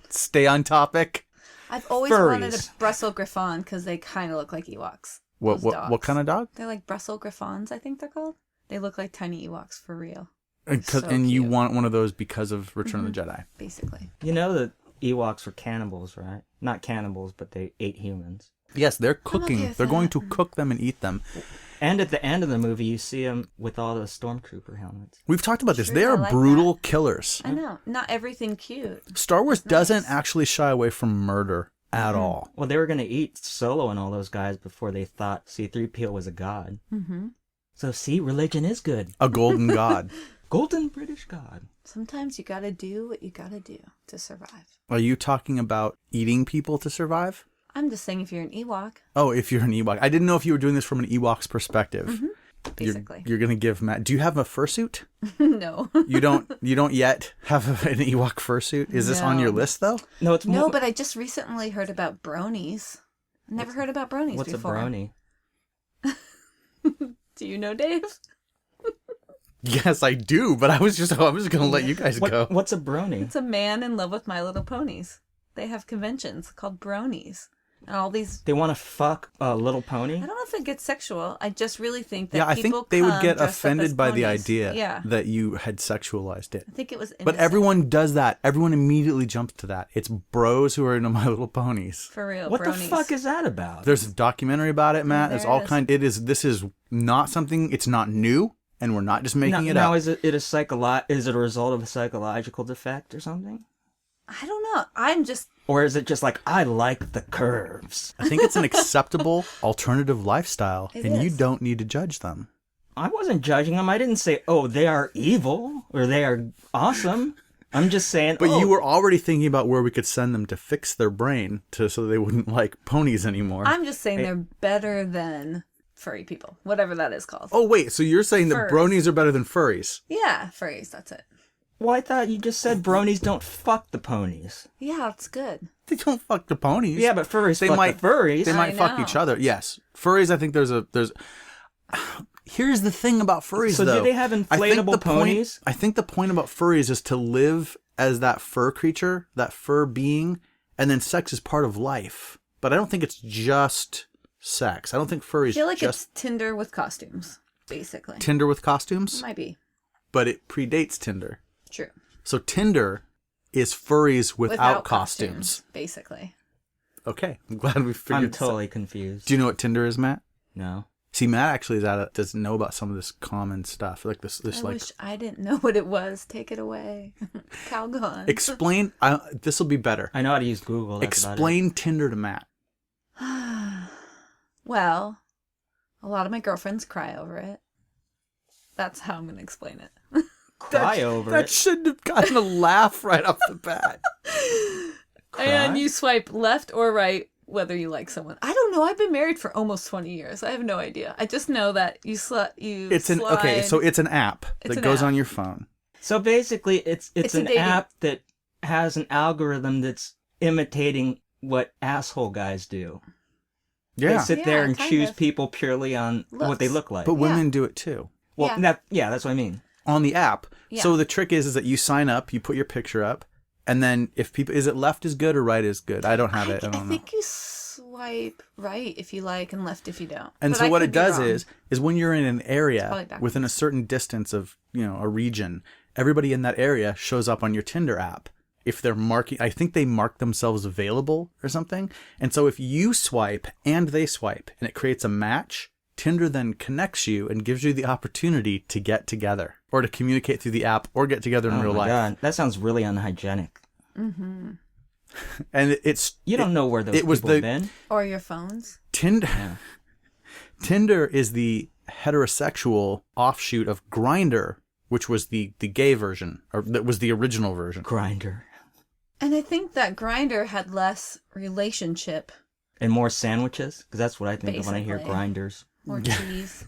stay on topic. I've always wanted a Furries. Brussels Griffon because they kind of look like Ewoks. What Those dogs. what kind of dog? They're like Brussels Griffons, I think they're called. They look like tiny Ewoks for real, And So you cute. want one of those because of Return of the Jedi. basically. You know that Ewoks were cannibals, right? Not cannibals, but they ate humans. Yes, they're cooking. okay with They're going that. to cook them and eat them. And at the end of the movie, you see them with all the stormtrooper helmets. We've talked about this. True, They I are like brutal killers. I know. Not everything cute. Star Wars doesn't Nice. actually shy away from murder at all. Well, they were going to eat Solo and all those guys before they thought C-3PO was a god. Mm-hmm. So, see, religion is good. A golden god. Golden British god. Sometimes you gotta do what you gotta do to survive. Are you talking about eating people to survive? I'm just saying if you're an Ewok, Oh, if you're an Ewok. I didn't know if you were doing this from an Ewok's perspective. basically. You're gonna give Matt. Do you have a fursuit? No. You don't yet have an Ewok fursuit. Is this on your No. list though? No, it's No, more... but I just recently heard about bronies. I never heard about bronies What's before. a brony? Do you know, Dave? Yes, I do. But I was gonna let you guys go. What's a brony? It's a man in love with My Little Ponies. They have conventions called bronies. And all these... They want to fuck a little pony? I don't know if it gets sexual. I just really think that Yeah, I people think they would come get dressed up as offended by the ponies. idea Yeah. that you had sexualized it. I think it was innocent. But everyone does that. Everyone immediately jumps to that. It's bros who are into My Little Ponies. For real, What bronies. the fuck is that about? There's a documentary about it, Matt. There's there all is. kind. This is not something. It's not new, and we're not just making it now, up. is it is it a result of a psychological defect or something? I don't know. I'm just... Or is it just like, I like the curves? I think it's an acceptable alternative lifestyle, It and you is. don't need to judge them. I wasn't judging them. I didn't say, oh, they are evil or they are awesome. I'm just saying, But oh, you were already thinking about where we could send them to fix their brain so they wouldn't like ponies anymore. I'm just saying they're better than furry people. Whatever that is called. Oh wait, so you're saying that Furs. bronies are better than furries? Yeah, furries. That's it. well, I thought you just said bronies don't fuck the ponies. Yeah, it's good. They don't fuck the ponies. Yeah, but furries They fuck might- the furries. They might I fuck know. each other. Yes. Furries, I think there's... Here's the thing about furries, So though. do they have I think inflatable the ponies? I think the point about furries is to live as that fur creature, that fur being, and then sex is part of life. But I don't think it's just sex. I don't think furries I feel like just it's Tinder with costumes, basically. Tinder with costumes, Might be. but it predates Tinder. True. So Tinder is furries without costumes. Basically. Okay, I'm glad we figured I'm this totally confused. Do you know what Tinder is, Matt? No. See, Matt actually doesn't know about some of this common stuff, like this I like wish I didn't know what it was. Take it away. Calgon. explain. This will be better. I know how to use Google. That's Explain Tinder to Matt. Well, a lot of my girlfriends cry over it. That's how I'm going to explain it. Cry over That it. shouldn't have gotten a laugh right off the bat. And you swipe left or right whether you like someone. I don't know. I've been married for almost 20 years. I have no idea. I just know that It's an so it's an app It's that an goes app. on your phone. So basically, it's It's a an dating- app that has an algorithm that's imitating what asshole guys do. They Yeah, sit there Yeah, and kind choose of. people purely on what they Looks. look like. but women do it too well, that's what I mean. on the app. Yeah. So the trick is that you sign up, you put your picture up, and then if people, is it left is good or right is good? I don't have it. I I don't know. think you swipe right if you like and left if you don't. And But so I what could it be does wrong. is when you're in an probably area backwards. within a certain distance of, a region, everybody in that area shows up on your Tinder app. If they're marking, I think they mark themselves available or something. And so if you swipe and they swipe and it creates a match, Tinder then connects you and gives you the opportunity to get together or to communicate through the app or get together in Oh real my life. God, that sounds really unhygienic. And it's You don't know where those it was people the- have been. Or your phones. Tinder. Yeah. Tinder is the heterosexual offshoot of Grindr, which was the gay version, or that was the original version. Grinder. And I think that Grindr had less relationship And more sandwiches, because that's what I think of when I hear Basically. grinders. or cheese.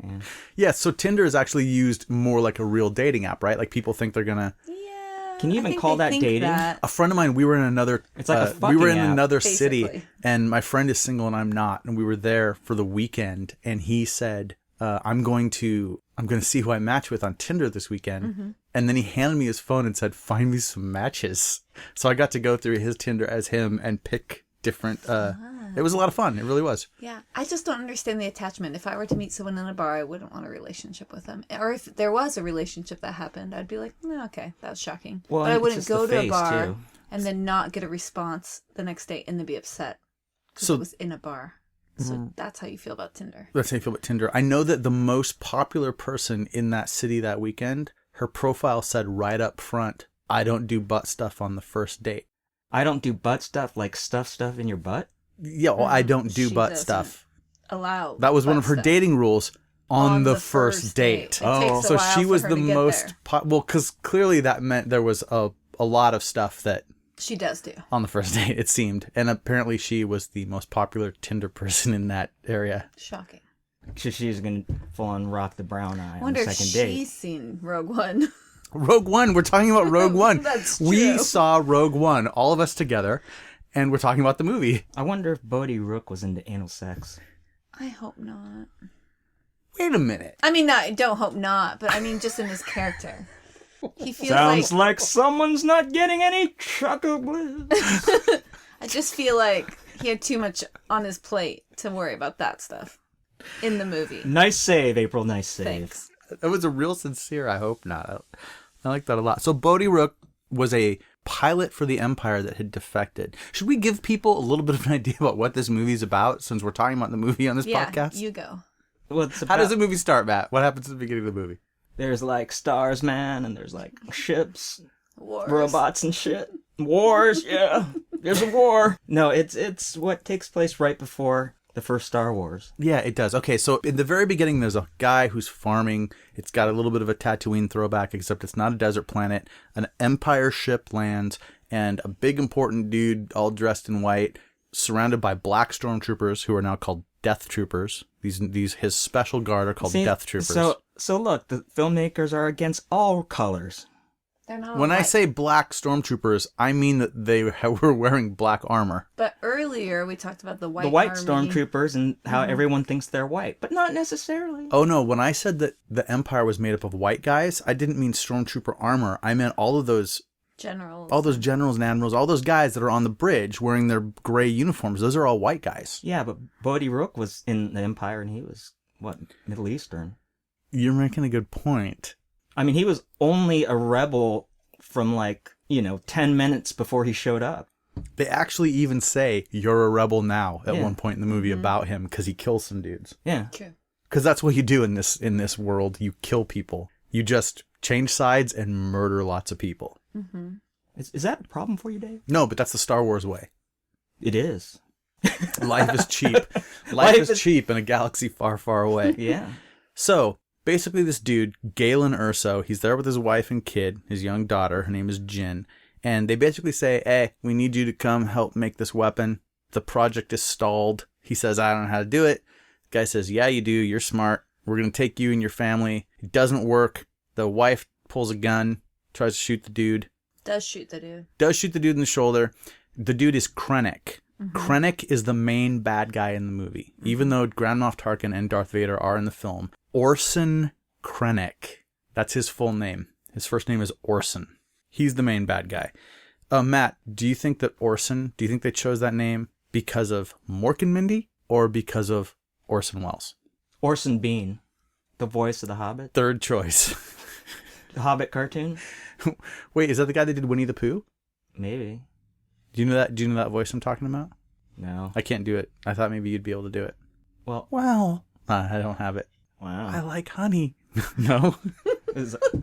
Man. Yeah, so Tinder is actually used more like a real dating app, right? Like people think they're gonna. Yeah. Can you I even think call they that think dating? that. A friend of mine, we were in another. It's like a we were fucking in app, another city, basically. and my friend is single and I'm not, and we were there for the weekend, and he said, I'm going to see who I match with on Tinder this weekend. Mm-hmm. And then he handed me his phone and said, find me some matches. So I got to go through his Tinder as him and pick different. It was a lot of fun. It really was. Yeah, I just don't understand the attachment. If I were to meet someone in a bar, I wouldn't want a relationship with them. Or if there was a relationship that happened, I'd be like, okay, that was shocking. Well, but I it's wouldn't just go the to a face, bar too. and then not get a response the next day and then be upset because So- it was in a bar. So that's how you feel about Tinder. That's how you feel about Tinder. I know that the most popular person in that city that weekend, her profile said right up front, I don't do butt stuff on the first date. I don't do butt stuff, like stuff in your butt. Yeah, well, I don't do She butt doesn't stuff. Allow. That was one butt of her stuff. dating rules on, On the the first first date. date. It takes a So while she for was her the to get most there. well, because clearly that meant there was a lot of stuff that She does do. on the first date, it seemed, and apparently she was the most popular Tinder person in that area. Shocking. She's gonna full on rock the brown eye I on wonder the if second she's date. seen Rogue One. Rogue One. We're talking about Rogue One. That's We true. saw Rogue One, all of us together, and we're talking about the movie. I wonder if Bodhi Rook was into anal sex. I hope not. Wait a minute. I mean, I don't hope not, but I mean, just in his character. He feels Sounds like like someone's not getting any chocolate. I just feel like he had too much on his plate to worry about that stuff in the movie. Nice save, April. Nice save. Thanks. That was a real sincere. I hope not. I like that a lot. So Bodhi Rook was a pilot for the Empire that had defected. Should we give people a little bit of an idea about what this movie's about, since we're talking about the movie on this Yeah, podcast? you go. Well, it's How about, does the movie start, Matt? What happens at the beginning of the movie? There's like stars, man, and there's like ships, Wars. robots, and shit. Wars, yeah. There's a war. No, it's what takes place right before the first Star Wars. Yeah, it does. Okay, so in the very beginning, there's a guy who's farming. It's got a little bit of a Tatooine throwback, except it's not a desert planet. An Empire ship lands, and a big important dude, all dressed in white, surrounded by black stormtroopers, who are now called Death Troopers. These his special guard are called See, Death Troopers. So look, the filmmakers are against all colors. They're not. When I white. say black stormtroopers, I mean that they were wearing black armor. But earlier we talked about the white. The white army. stormtroopers and how everyone thinks they're white, but not necessarily. Oh no, when I said that the Empire was made up of white guys, I didn't mean stormtrooper armor. I meant all those Generals. all those generals and admirals, all those guys that are on the bridge wearing their gray uniforms. Those are all white guys. Yeah, but Bodhi Rook was in the Empire and he was, what, Middle Eastern? You're making a good point. I mean, he was only a rebel from 10 minutes before he showed up. They actually even say, "You're a rebel now" at Yeah. one point in the movie about him because he kills some dudes. Yeah. True. Because that's what you do in this world. You kill people. You just change sides and murder lots of people. Mm-hmm. Is that a problem for you, Dave? No, but that's the Star Wars way. It is. Life is cheap. Life is cheap in a galaxy far, far away. Yeah. So, basically this dude, Galen Erso, he's there with his wife and kid, his young daughter. Her name is Jin. And they basically say, hey, we need you to come help make this weapon. The project is stalled. He says, I don't know how to do it. The guy says, yeah, you do. You're smart. We're going to take you and your family. It doesn't work. The wife pulls a gun, tries to shoot the dude. Does shoot the dude. Does shoot the dude in the shoulder. The dude is Krennic. Krennic is the main bad guy in the movie. Even though Grand Moff Tarkin and Darth Vader are in the film. Orson Krennic. That's his full name. His first name is Orson. He's the main bad guy. Matt, do you think that do you think they chose that name because of Mork and Mindy or because of Orson Welles? Orson Bean, the voice of the Hobbit. Third choice. The Hobbit cartoon? Wait, is that the guy that did Winnie the Pooh? Maybe. Do you know that? Do you know that voice I'm talking about? No. I can't do it. I thought maybe you'd be able to do it. Well, I don't have it. wow. I like honey. No.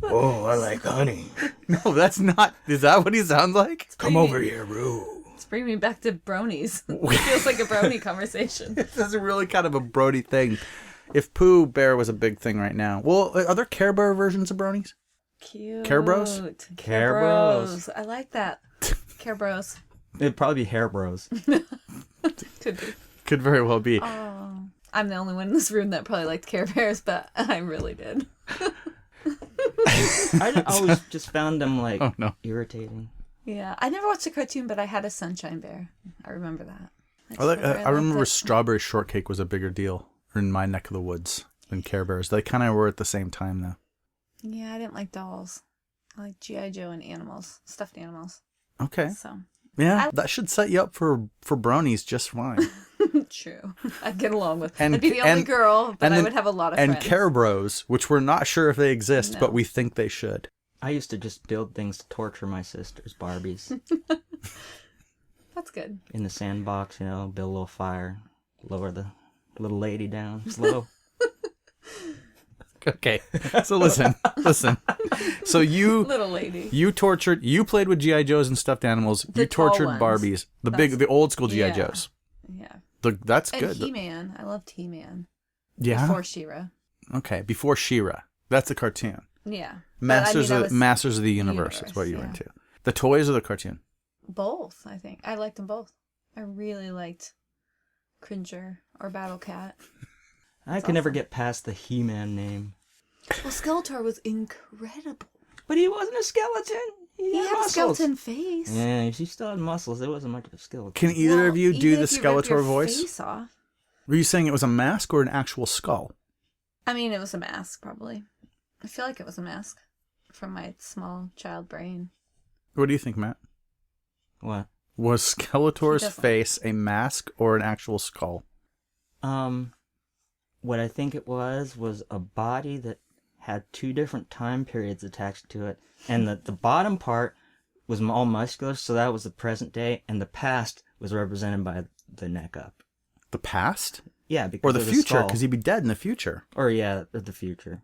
Oh, I like honey. No, that's not. Is that what he sounds like? Come over here, bro. It's bringing me back to bronies. It feels like a brony conversation. That's really kind of a Brody thing. If Pooh Bear was a big thing right now. Well, are there Care Bear versions of bronies? Cute. Care Bros? Care Bros. I like that. Care Bros. It'd probably be Hair Bros. Could be. Could very well be. Oh, I'm the only one in this room that probably liked Care Bears, but I really did. I always just found them Oh, no. irritating. Yeah, I never watched a cartoon, but I had a Sunshine Bear. I remember that. I remember liked it. Strawberry Shortcake was a bigger deal in my neck of the woods than Care Bears. They kind of were at the same time, though. Yeah, I didn't like dolls. I like G.I. Joe and animals, stuffed animals. Okay. So, Yeah, that should set you up for bronies just fine. true. I'd get along with. And- I'd be the only and- girl, but and I then- would have a lot of And friends. Care Bros, which we're not sure if they exist, No. but we think they should. I used to just build things to torture my sisters, Barbies, That's good. in the sandbox, build a little fire, lower the little lady down slow. Okay. So listen. So you Little lady. you played with G.I. Joes and stuffed animals. The You tortured tall ones. Barbies. That's- The old school G.I. yeah. Joes. Yeah. That's And good. He-Man. I loved He-Man. Yeah. Before She-Ra. Okay. Before She-Ra. That's a cartoon. Yeah. Masters I of was Masters of the Universe is what you were yeah. into. The toys or the cartoon? Both, I think. I liked them both. I really liked Cringer or Battle Cat. I could never get past the He-Man name. Well, Skeletor was incredible. But he wasn't a skeleton. He had a muscles. skeleton face. Yeah, he still had muscles. It wasn't much of a skeleton. Can either of you do even the if you rip Skeletor your voice? Face off. Were you saying it was a mask or an actual skull? I mean, it was a mask, probably. I feel like it was a mask from my small child brain. What do you think, Matt? What? Was Skeletor's He doesn't. face a mask or an actual skull? What I think it was a body that had two different time periods attached to it, and the bottom part was all muscular, so that was the present day, and the past was represented by the neck up. The past? Yeah, Or because the of future? skull. Because he'd be dead in the future. Or yeah, the future.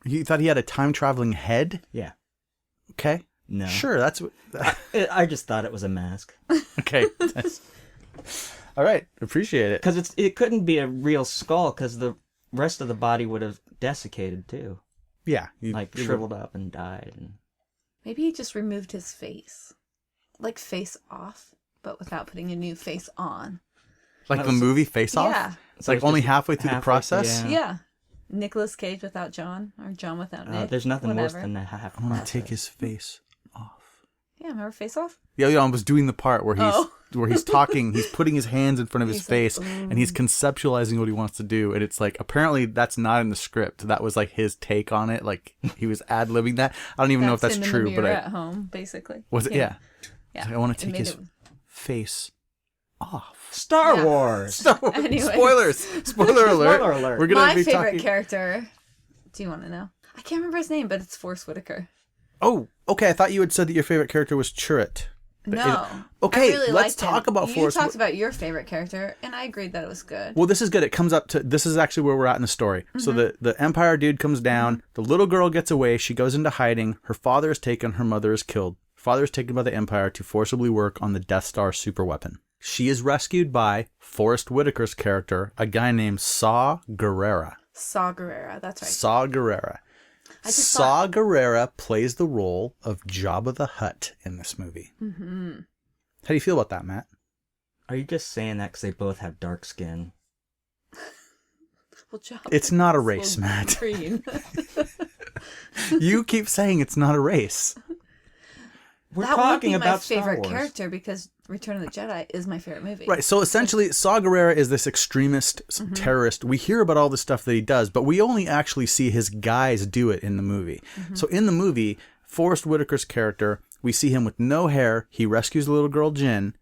You thought he had a time-traveling head? Yeah. Okay. No. Sure, that's what... I just thought it was a mask. Okay. All right. Appreciate it. Because it couldn't be a real skull, because the rest of the body would have desiccated too. Yeah. Like shriveled up and died. And... Maybe he just removed his face. Like face off, but without putting a new face on. Like the movie Face Off? Yeah. It's So like it's only just halfway through the halfway process? through, Yeah. Nicolas Cage without John, or John without Nick. There's nothing worse whatever. than that half I'm going to process. take his face Yeah, remember Face Off? Yeah, I was doing the part where he's talking, he's putting his hands in front of his face, and he's conceptualizing what he wants to do. And it's like, apparently that's not in the script. That was like his take on it. Like he was ad-libbing that. I don't even know if that's him true, in the mirror but at home, basically. was it? Yeah. Yeah. Like, I want to take his face off. Star Wars. Anyways. Spoilers. Spoiler alert. Spoiler alert. We're gonna My be favorite talking. character. Do you want to know? I can't remember his name, but it's Forrest Whitaker. Oh, okay. I thought you had said that your favorite character was Chirrut. No. Okay, I really let's liked him. talk about Forrest. You talked about your favorite character, and I agreed that it was good. Well, this is good. It comes up to, this is actually where we're at in the story. So the Empire dude comes down. The little girl gets away. She goes into hiding. Her father is taken. Her mother is killed. Father is taken by the Empire to forcibly work on the Death Star superweapon. She is rescued by Forrest Whitaker's character, a guy named Saw Gerrera. Saw Gerrera, that's right. Saw Gerrera. just Saw Gerrera plays the role of Jabba the Hutt in this movie. Mm-hmm. How do you feel about that, Matt? Are you just saying that because they both have dark skin? Well, Jabba It's not a is race, Matt. green. You keep saying it's not a race. We're That would talking be my about Star favorite Wars. character because Return of the Jedi is my favorite movie. Right, so essentially, Saw Gerrera is this extremist terrorist. We hear about all the stuff that he does, but we only actually see his guys do it in the movie. So in the movie, Forrest Whitaker's character, we see him with no hair. He rescues the little girl, Jin.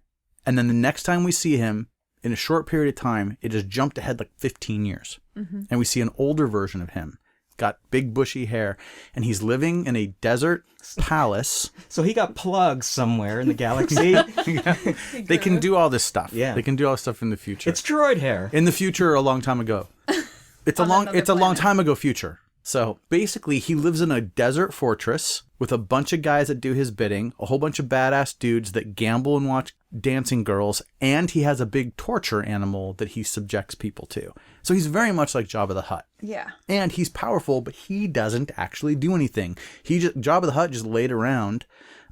And then the next time we see him, in a short period of time, it just jumped ahead like 15 years. And we see an older version of him. Got big bushy hair. And he's living in a desert palace. So he got plugged somewhere in the galaxy. They can do all this stuff. Yeah. They can do all this stuff in the future. It's droid hair. In the future, a long time ago. It's a On long another it's a long planet. time ago future. So basically he lives in a desert fortress with a bunch of guys that do his bidding, a whole bunch of badass dudes that gamble and watch dancing girls, and he has a big torture animal that he subjects people to. So he's very much like Jabba the Hutt. Yeah. And he's powerful, but he doesn't actually do anything. Jabba the Hutt just laid around.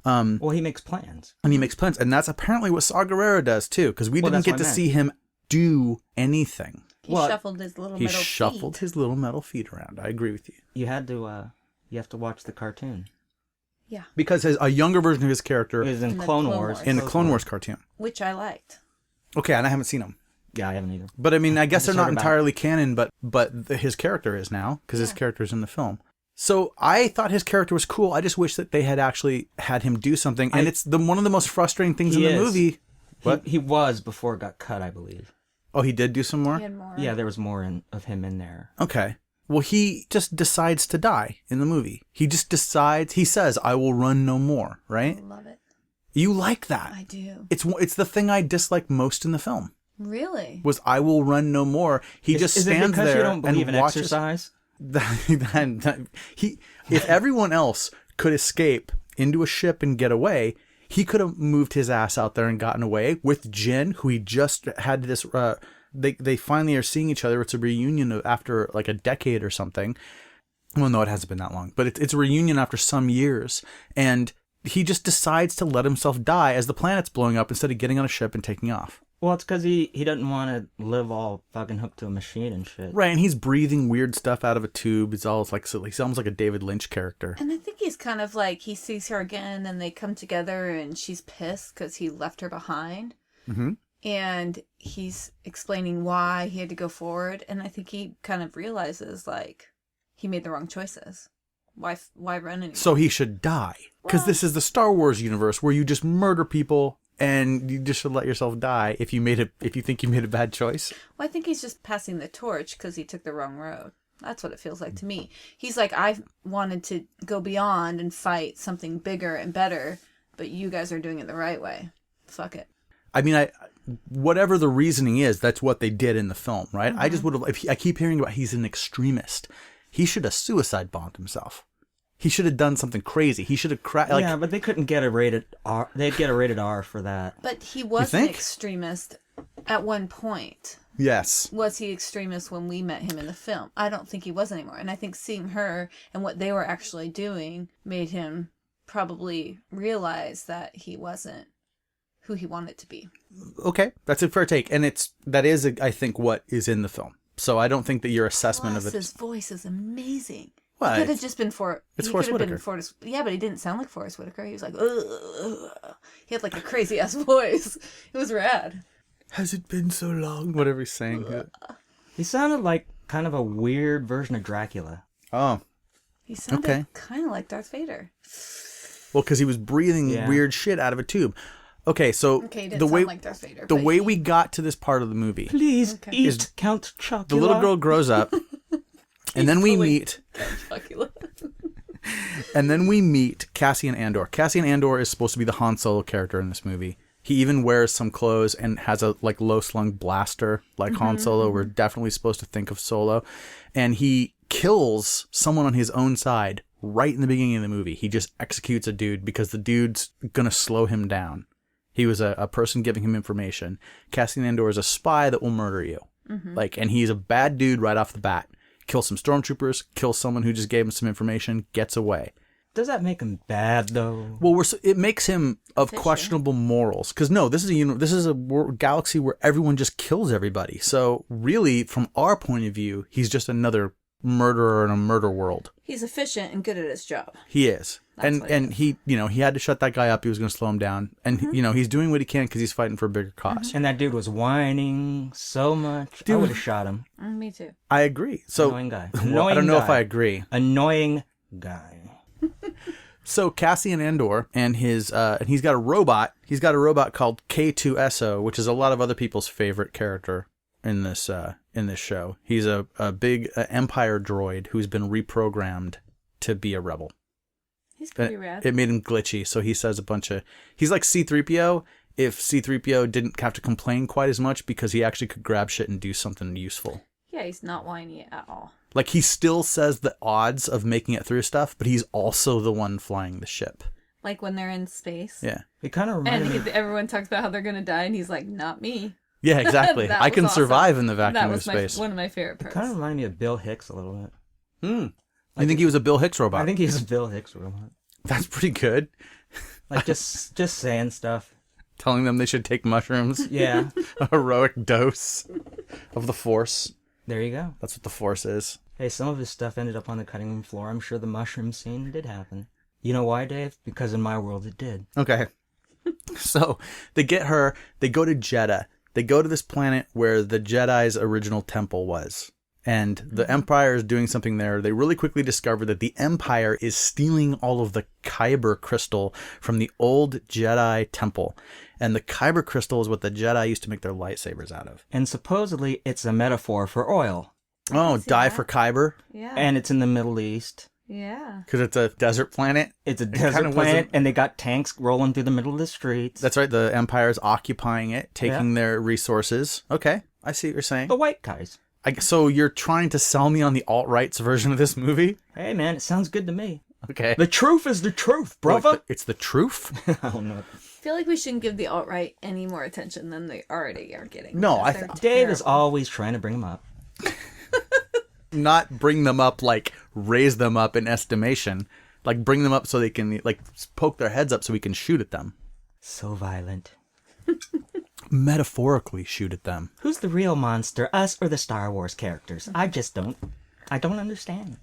Well, he makes plans. And he makes plans. And that's apparently what Saw Gerrera does too, because we Well, didn't that's get what to I meant. see him do anything. He Well, shuffled his little He metal shuffled feet. his little metal feet around. I agree with you. You had to. You have to watch the cartoon. Yeah. Because a younger version of his character It was in In the Clone Clone Wars. Wars. in the Clone Wars cartoon. Which I liked. Okay, and I haven't seen him. Yeah, I haven't either. But I mean, I guess they're just not heard about entirely canon, but his character is now, because his character is in the film. So I thought his character was cool. I just wish that they had actually had him do something. And it's one of the most frustrating things in He the is. movie. What? He was before it got cut, I believe. Oh, he did do some more? He had more. Yeah, there was more of him in there. Okay. Well, he just decides to die in the movie. He just decides, he says, I will run no more, right? I love it. You like that. I do. It's the thing I dislike most in the film. Really? Was I will run no more. He just is it stands because there you don't believe and in watches. exercise? If everyone else could escape into a ship and get away, he could have moved his ass out there and gotten away with Jin, who he just had this. They finally are seeing each other. It's a reunion after like a decade or something. Well, no, it hasn't been that long, but it's a reunion after some years, and he just decides to let himself die as the planet's blowing up instead of getting on a ship and taking off. Well, it's because he doesn't want to live all fucking hooked to a machine and shit. Right, and he's breathing weird stuff out of a tube. He's almost like a David Lynch character. And I think he's kind of like, he sees her again and they come together and she's pissed because he left her behind. Mm-hmm. And he's explaining why he had to go forward. And I think he kind of realizes, like, he made the wrong choices. Why run anymore? So he should die. Because Well- this is the Star Wars universe where you just murder people and you just should let yourself die if you think you made a bad choice. Well, I think he's just passing the torch because he took the wrong road. That's what it feels like to me. He's like, I wanted to go beyond and fight something bigger and better, but you guys are doing it the right way. Fuck it. I mean, whatever the reasoning is, that's what they did in the film, right? I just would have. I keep hearing about he's an extremist. He should have suicide bombed himself. He should have done something crazy. He should have Yeah, but they couldn't get a rated R. They'd get a rated R for that. But he was an think? extremist at one point. Yes. Was he extremist when we met him in the film? I don't think he was anymore. And I think seeing her and what they were actually doing made him probably realize that he wasn't who he wanted to be. Okay, that's a fair take, and that is I think what is in the film. So I don't think that your assessment Plus, of it. his voice is amazing. What? Could have just been It's he Forrest could have been Whitaker. Forrest. Yeah, but he didn't sound like Forrest Whitaker. He was like, ugh. He had like a crazy ass voice. It was rad. Has it been so long? Whatever he's saying. He sounded like kind of a weird version of Dracula. Oh. He sounded Okay. kind of like Darth Vader. Well, because he was breathing Yeah. weird shit out of a tube. Okay, so Okay, he didn't the sound way like Darth Vader. the but way he- we got to this part of the movie, Please Okay. eat Is- Count Chocula. the little girl grows up, and then we fully- meet. Chocula. And then we meet Cassian Andor. Cassian Andor is supposed to be the Han Solo character in this movie. He even wears some clothes and has a like low slung blaster like Han Solo. We're definitely supposed to think of Solo. And he kills someone on his own side right in the beginning of the movie. He just executes a dude because the dude's gonna slow him down. He was a person giving him information. Cassian Andor is a spy that will murder you. Like, and he's a bad dude right off the bat. Kills some stormtroopers, kills someone who just gave him some information, gets away. Does that make him bad though? Well, it makes him of questionable morals. Because no, this is a galaxy where everyone just kills everybody. So really, from our point of view, he's just another murderer in a murder world. He's efficient and good at his job. He is. That's what And he had to shut that guy up. He was going to slow him down. And he's doing what he can because he's fighting for a bigger cause. And that dude was whining so much. I would have shot him. Me too. I agree. So Annoying guy. well, I Annoying don't know if guy. I agree. Annoying guy. So Cassian Andor and his and he's got a robot. He's got a robot called K2SO, which is a lot of other people's favorite character in this show. He's a big Empire droid who's been reprogrammed to be a rebel. He's pretty rad. It made him glitchy, so he says a bunch of. He's like C-3PO. If C-3PO didn't have to complain quite as much because he actually could grab shit and do something useful. Yeah, he's not whiny at all. Like, he still says the odds of making it through stuff, but he's also the one flying the ship. Like when they're in space. Yeah. It kind of reminded And me. everyone talks about how they're going to die, and he's like, not me. Yeah, exactly. That I was can awesome. survive in the vacuum That of was space. one of my favorite It parts. kind of reminded me of Bill Hicks a little bit. You think he was a Bill Hicks robot? I think he's a Bill Hicks robot. That's pretty good. Like just saying stuff. Telling them they should take mushrooms. Yeah. A heroic dose of the Force. There you go. That's what the Force is. Hey, some of his stuff ended up on the cutting room floor. I'm sure the mushroom scene did happen. You know why, Dave? Because in my world it did. Okay. So they get her. They go to Jeddah. They go to this planet where the Jedi's original temple was. And the Empire is doing something there. They really quickly discover that the Empire is stealing all of the Kyber crystal from the old Jedi temple. And the Kyber crystal is what the Jedi used to make their lightsabers out of. And supposedly it's a metaphor for oil. Oh, see die that. for Kyber? Yeah. And it's in the Middle East. Yeah. Because it's a desert planet? It's a kinda desert planet, wasn't- and they got tanks rolling through the middle of the streets. That's right. The Empire's occupying it, taking Yeah. their resources. Okay, I see what you're saying. the white guys. So you're trying to sell me on the alt-right's version of this movie? Hey, man, it sounds good to me. Okay. The truth is the truth, brother. It's the truth? I don't know. I feel like we shouldn't give the alt-right any more attention than they already are getting. No, because they're Dave is terrible. always trying to bring them up. Not bring them up, like, raise them up in estimation. Like, bring them up so they can, like, poke their heads up so we can shoot at them. So violent. Metaphorically shoot at them. Who's the real monster, us or the Star Wars characters? I don't understand.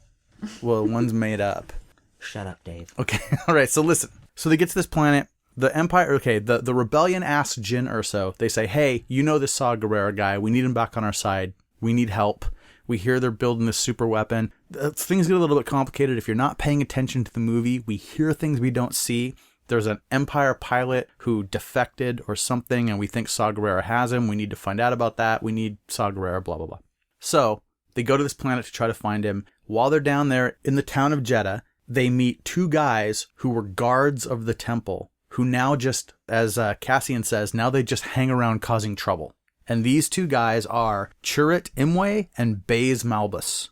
Well, one's made up. Shut up, Dave. Okay, all right, so listen. So they get to this planet. The Empire, okay, the rebellion asks Jyn Erso. They say, hey, you know this Saw Gerrera guy. We need him back on our side. We need help. We hear they're building this super weapon. Things get a little bit complicated. If you're not paying attention to the movie, we hear things we don't see. There's an Empire pilot who defected or something, and we think Saw Gerrera has him. We need to find out about that. We need Saw Gerrera, blah, blah, blah. So they go to this planet to try to find him. While they're down there in the town of Jeddah, they meet two guys who were guards of the temple, who now just, as Cassian says, now they just hang around causing trouble. And these two guys are Chirrut Imwe and Baze Malbus.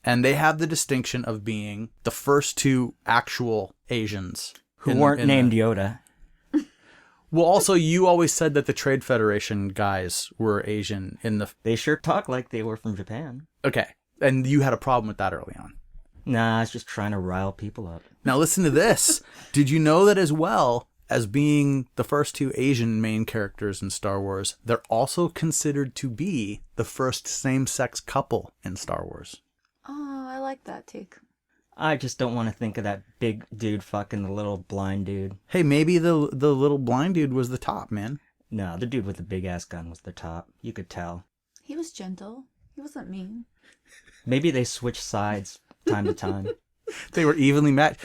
And they have the distinction of being the first two actual Asians. Who weren't named Yoda. Well, also, you always said that the Trade Federation guys were Asian in the... They sure talk like they were from Japan. Okay. And you had a problem with that early on. Nah, it's just trying to rile people up. Now listen to this. Did you know that as well as being the first two Asian main characters in Star Wars, they're also considered to be the first same-sex couple in Star Wars? Oh, I like that take. I just don't want to think of that big dude fucking the little blind dude. Hey, maybe the little blind dude was the top, man. No, the dude with the big ass gun was the top. You could tell. He was gentle. He wasn't mean. Maybe they switched sides time to time. They were evenly matched.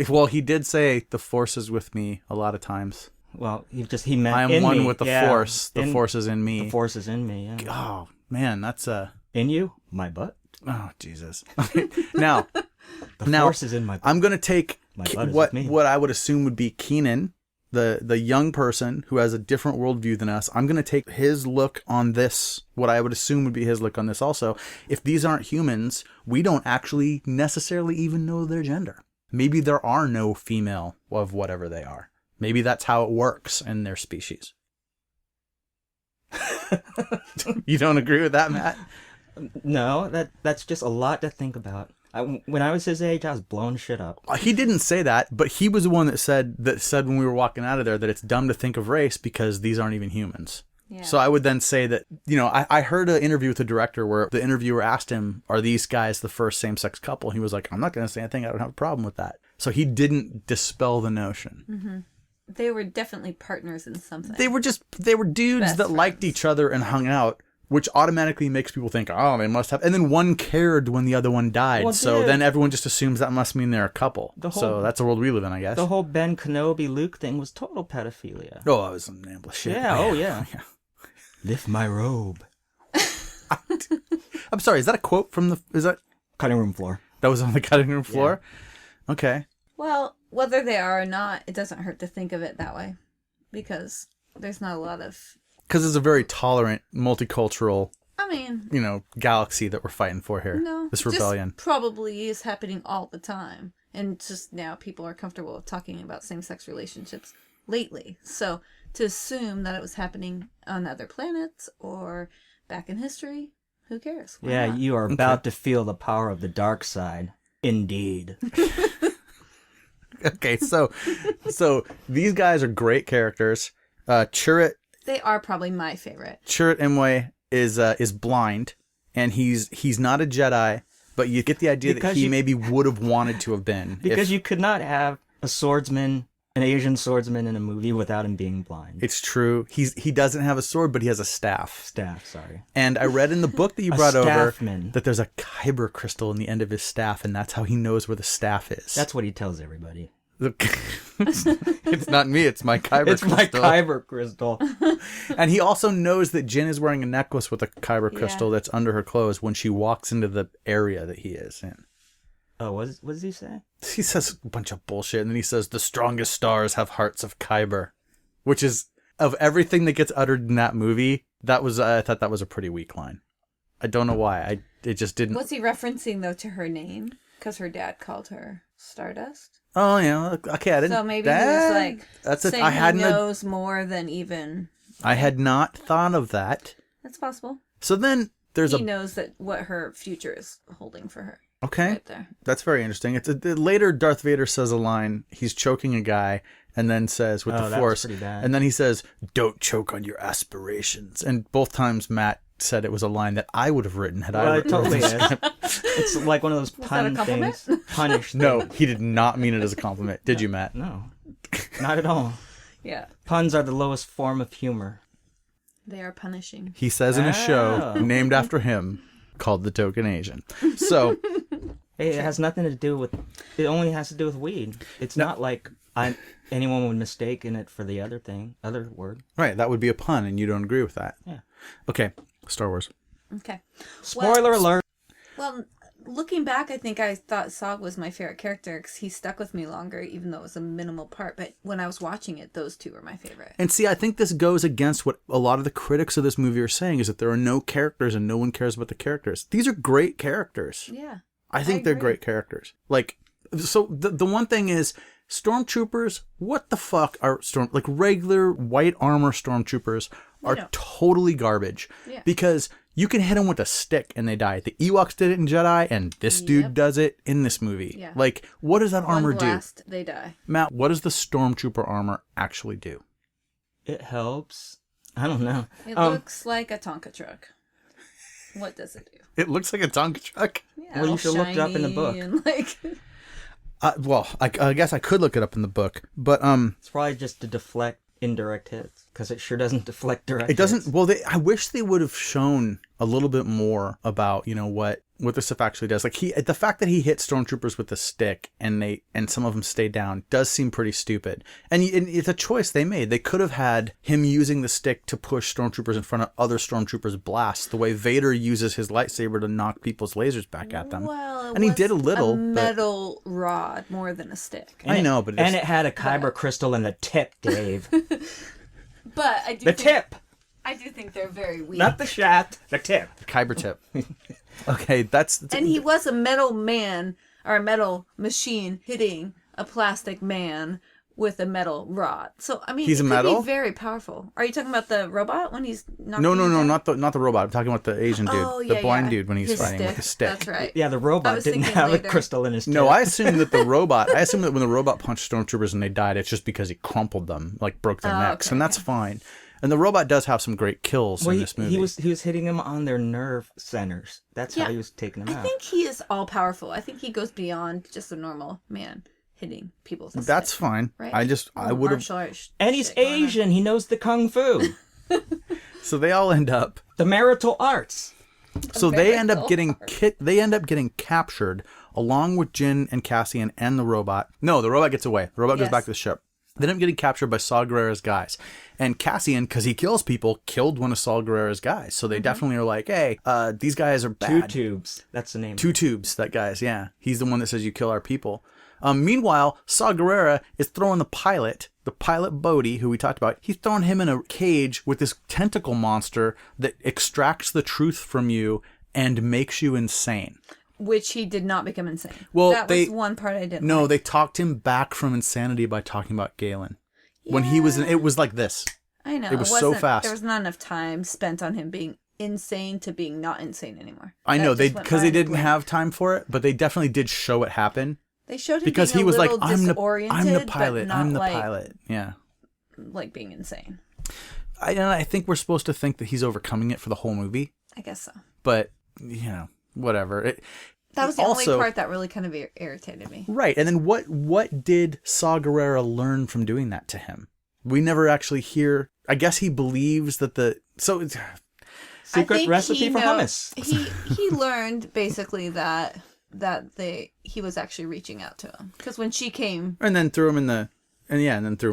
Well, he did say the force is with me a lot of times. Well, he meant I am in one me. with the Yeah. force. The force is in me. The force is in me, yeah. Oh, man, that's In you? My butt? Oh, Jesus. Now, The force is in my butt. I'm going to take My butt is what with me. what I would assume would be Keenan, the young person who has a different worldview than us. I'm going to take his look on this, what I would assume would be his look on this also. If these aren't humans, we don't actually necessarily even know their gender. Maybe there are no female of whatever they are. Maybe that's how it works in their species. You don't agree with that, Matt? No, that's just a lot to think about. When I was his age, I was blowing shit up. He didn't say that, but he was the one that said when we were walking out of there that it's dumb to think of race because these aren't even humans. Yeah. So I would then say that, I heard an interview with the director where the interviewer asked him, are these guys the first same-sex couple? He was like, I'm not going to say anything. I don't have a problem with that. So he didn't dispel the notion. Mm-hmm. They were definitely partners in something. They were dudes Best that liked friends. each other and hung out, which automatically makes people think, oh, they must have. And then one cared when the other one died. Well, so dude. then everyone just assumes that must mean they're a couple. The whole- So that's the world we live in, I guess. The whole Ben Kenobi Luke thing was total pedophilia. Oh, I was an ambush shit. Yeah, oh yeah. Yeah. Lift my robe. I'm sorry, is that a quote from Cutting room floor. that was on the cutting room floor? Yeah. Okay. Well, whether they are or not, it doesn't hurt to think of it that way. Because there's not a lot of... Because it's a very tolerant, multicultural, I mean... galaxy that we're fighting for here. No. This rebellion. Just probably is happening all the time. And just now people are comfortable with talking about same-sex relationships lately. So to assume that it was happening on other planets or back in history, who cares? Why Yeah, not? you are about to feel the power of the dark side. Indeed. Okay, so these guys are great characters. Chirrut They are probably my favorite. Imwe is blind, and he's not a Jedi, but you get the idea Because that he you- maybe would have wanted to have been. Because you could not have a swordsman, an Asian swordsman in a movie without him being blind. It's true. He doesn't have a sword, but he has a staff. Staff, sorry. And I read in the book that you A brought over staffman. that there's a kyber crystal in the end of his staff, and that's how he knows where the staff is. That's what he tells everybody. It's not me, it's my kyber It's crystal. my kyber crystal. And he also knows that Jin is wearing a necklace with a kyber Yeah. crystal that's under her clothes when she walks into the area that he is in. Oh, what does he say? He says a bunch of bullshit, and then he says, the strongest stars have hearts of kyber. Which is, of everything that gets uttered in that movie, I thought that was a pretty weak line. I don't know why. It just didn't. What's he referencing, though, to her name? Because her dad called her Stardust. Oh, yeah. Okay, I didn't. So maybe he was like that's it. saying I hadn't. he knows more than even... I had not thought of that. That's possible. So then there's He knows that what her future is holding for her. Okay. Right there. That's very interesting. Later Darth Vader says a line. He's choking a guy and then says with Oh, the that was Force. pretty bad. And then he says, "Don't choke on your aspirations." And both times Matt said it was a line that I would have written had I Well, written it totally the is. script. It's like one of those Was that a pun compliment? things. Punish No, things. he did not mean it as a compliment. Did you, Matt? No, not at all. Yeah. Puns are the lowest form of humor. They are punishing. He says in a show Oh. named after him called The Token Asian. So, Hey, it has nothing to do with. It only has to do with weed. It's not like anyone would mistake in it for the other word. right, that would be a pun, and you don't agree with that. Yeah. Okay, Star Wars. Okay. Spoiler alert. Well, looking back, I think I thought Sog was my favorite character because he stuck with me longer, even though it was a minimal part. But when I was watching it, those two were my favorite. And see, I think this goes against what a lot of the critics of this movie are saying, is that there are no characters and no one cares about the characters. These are great characters. Yeah. I think they're agree. great characters. Like, so the one thing is, stormtroopers, what the fuck are regular white armor stormtroopers are know. totally garbage. Yeah. Because you can hit them with a stick and they die. The Ewoks did it in Jedi, and this dude Yep. does it in this movie. Yeah. Like, what does that armor One do? blast, they die. Matt, what does the stormtrooper armor actually do? It helps. I don't know. It Um, looks like a Tonka truck. What does it do? It looks like a Tonka truck. Yeah, Well, you all should look it up in the shiny book. and, like, Well, I guess I could look it up in the book, but It's probably just to deflect indirect hits, because it sure doesn't deflect direct it doesn't. hits. Well, I wish they would have shown a little bit more about what this stuff actually does. Like the fact that he hit stormtroopers with a stick and some of them stayed down does seem pretty stupid. And it's a choice they made. They could have had him using the stick to push stormtroopers in front of other stormtroopers' blasts, the way Vader uses his lightsaber to knock people's lasers back at them. well, it And he was did a little, a but- metal rod more than a stick. I know, but and it had a kyber crystal in the tip, Dave. But I do The think, tip, I do think they're very weak. not the shaft. The tip. Kyber tip. Okay, that's And he was a metal man or a metal machine hitting a plastic man with a metal rod. So I mean, He's it a could metal? be very powerful. Are you talking about the robot when he's knocking no, him down? not the robot. I'm talking about the Asian dude, Oh, the yeah, blind yeah. dude when he's His fighting with a stick. That's right. Yeah, the I robot was didn't thinking have later. a crystal in his tip. No, I assume that I assume that when the robot punched stormtroopers and they died, it's just because he crumpled them, like broke their necks, okay, and that's fine. And the robot does have some great kills in this movie. he was hitting them on their nerve centers. That's how he was taking them I out. think he is all powerful. I think he goes beyond just a normal man hitting people. with a That's stick, fine. right? I would have. Martial arts And he's shit going on. Asian. He knows the kung fu, So they all end up. the marital arts. So they end up Marital getting They end up getting captured along with Jin and Cassian and the robot. No, the robot gets away. The robot goes Yes. back to the ship. They end up getting captured by Saw Gerrera's guys. And Cassian, because he kills people, killed one of Saw Gerrera's guys. So they definitely are like, hey, these guys are Two bad. tubes. That's the name. Two tubes, that guy's, yeah. He's the one that says you kill our people. Meanwhile, Saw Gerrera is throwing the pilot Bodhi, who we talked about, he's throwing him in a cage with this tentacle monster that extracts the truth from you and makes you insane. Which he did not become insane. Well, that was one part I didn't No, like. they talked him back from insanity by talking about Galen. When he was it was like this. I know. it was so wasn't- fast. There was not enough time spent on him being insane to being not insane anymore. I That know, just went because by they in a didn't blink. have time for it, but they definitely did show it happen. They showed him Because being he a was like, little I'm the disoriented, pilot, but not I'm the like, pilot. Yeah. like being insane. I think we're supposed to think that he's overcoming it for the whole movie, I guess so. but, whatever. That was the Also- only part that really kind of irritated me. Right, and then what did Saw Gerrera learn from doing that to him? We never actually hear. I guess he believes that Secret I think recipe he for know- hummus. He learned basically that he was actually reaching out to him because when she came, and then threw him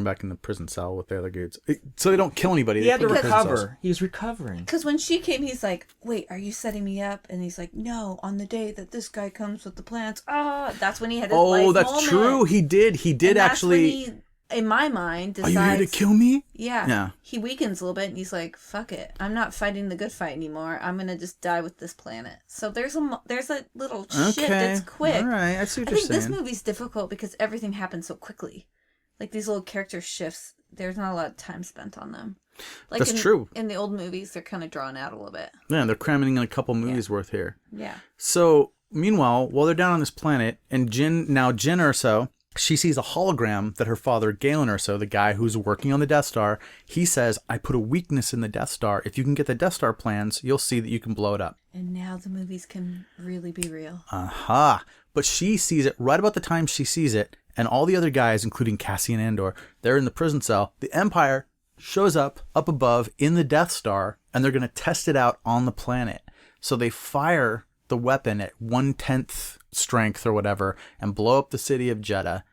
back in the prison cell with the other dudes. So they don't kill anybody. He they had to put them in prison cells. recover. He was recovering. because when she came, he's like, "Wait, are you setting me up?" And he's like, "No, on the day that this guy comes with the plans." That's when he had his life Oh, that's moment. true. He did. He did And that's actually. when he, in my mind, Are decides, you here to kill me? Yeah. Yeah. He weakens a little bit and he's like, fuck it. I'm not fighting the good fight anymore. I'm going to just die with this planet. So there's a little shift that's quick. All right. I see what I you're think this saying. movie's difficult because everything happens so quickly. Like these little character shifts, there's not a lot of time spent on them. Like That's true. In the old movies, they're kind of drawn out a little bit. Yeah, they're cramming in a couple movies worth here. Yeah. So, meanwhile, while they're down on this planet, and Jin Erso, she sees a hologram that her father, Galen Erso, the guy who's working on the Death Star, he says, I put a weakness in the Death Star. If you can get the Death Star plans, you'll see that you can blow it up. And now the movies can really be real. Aha. But she sees it right about the time she sees it, and all the other guys, including Cassian Andor, they're in the prison cell. The Empire shows up above in the Death Star, and they're going to test it out on the planet. So they fire the weapon at 1/10 strength or whatever and blow up the city of Jeddah.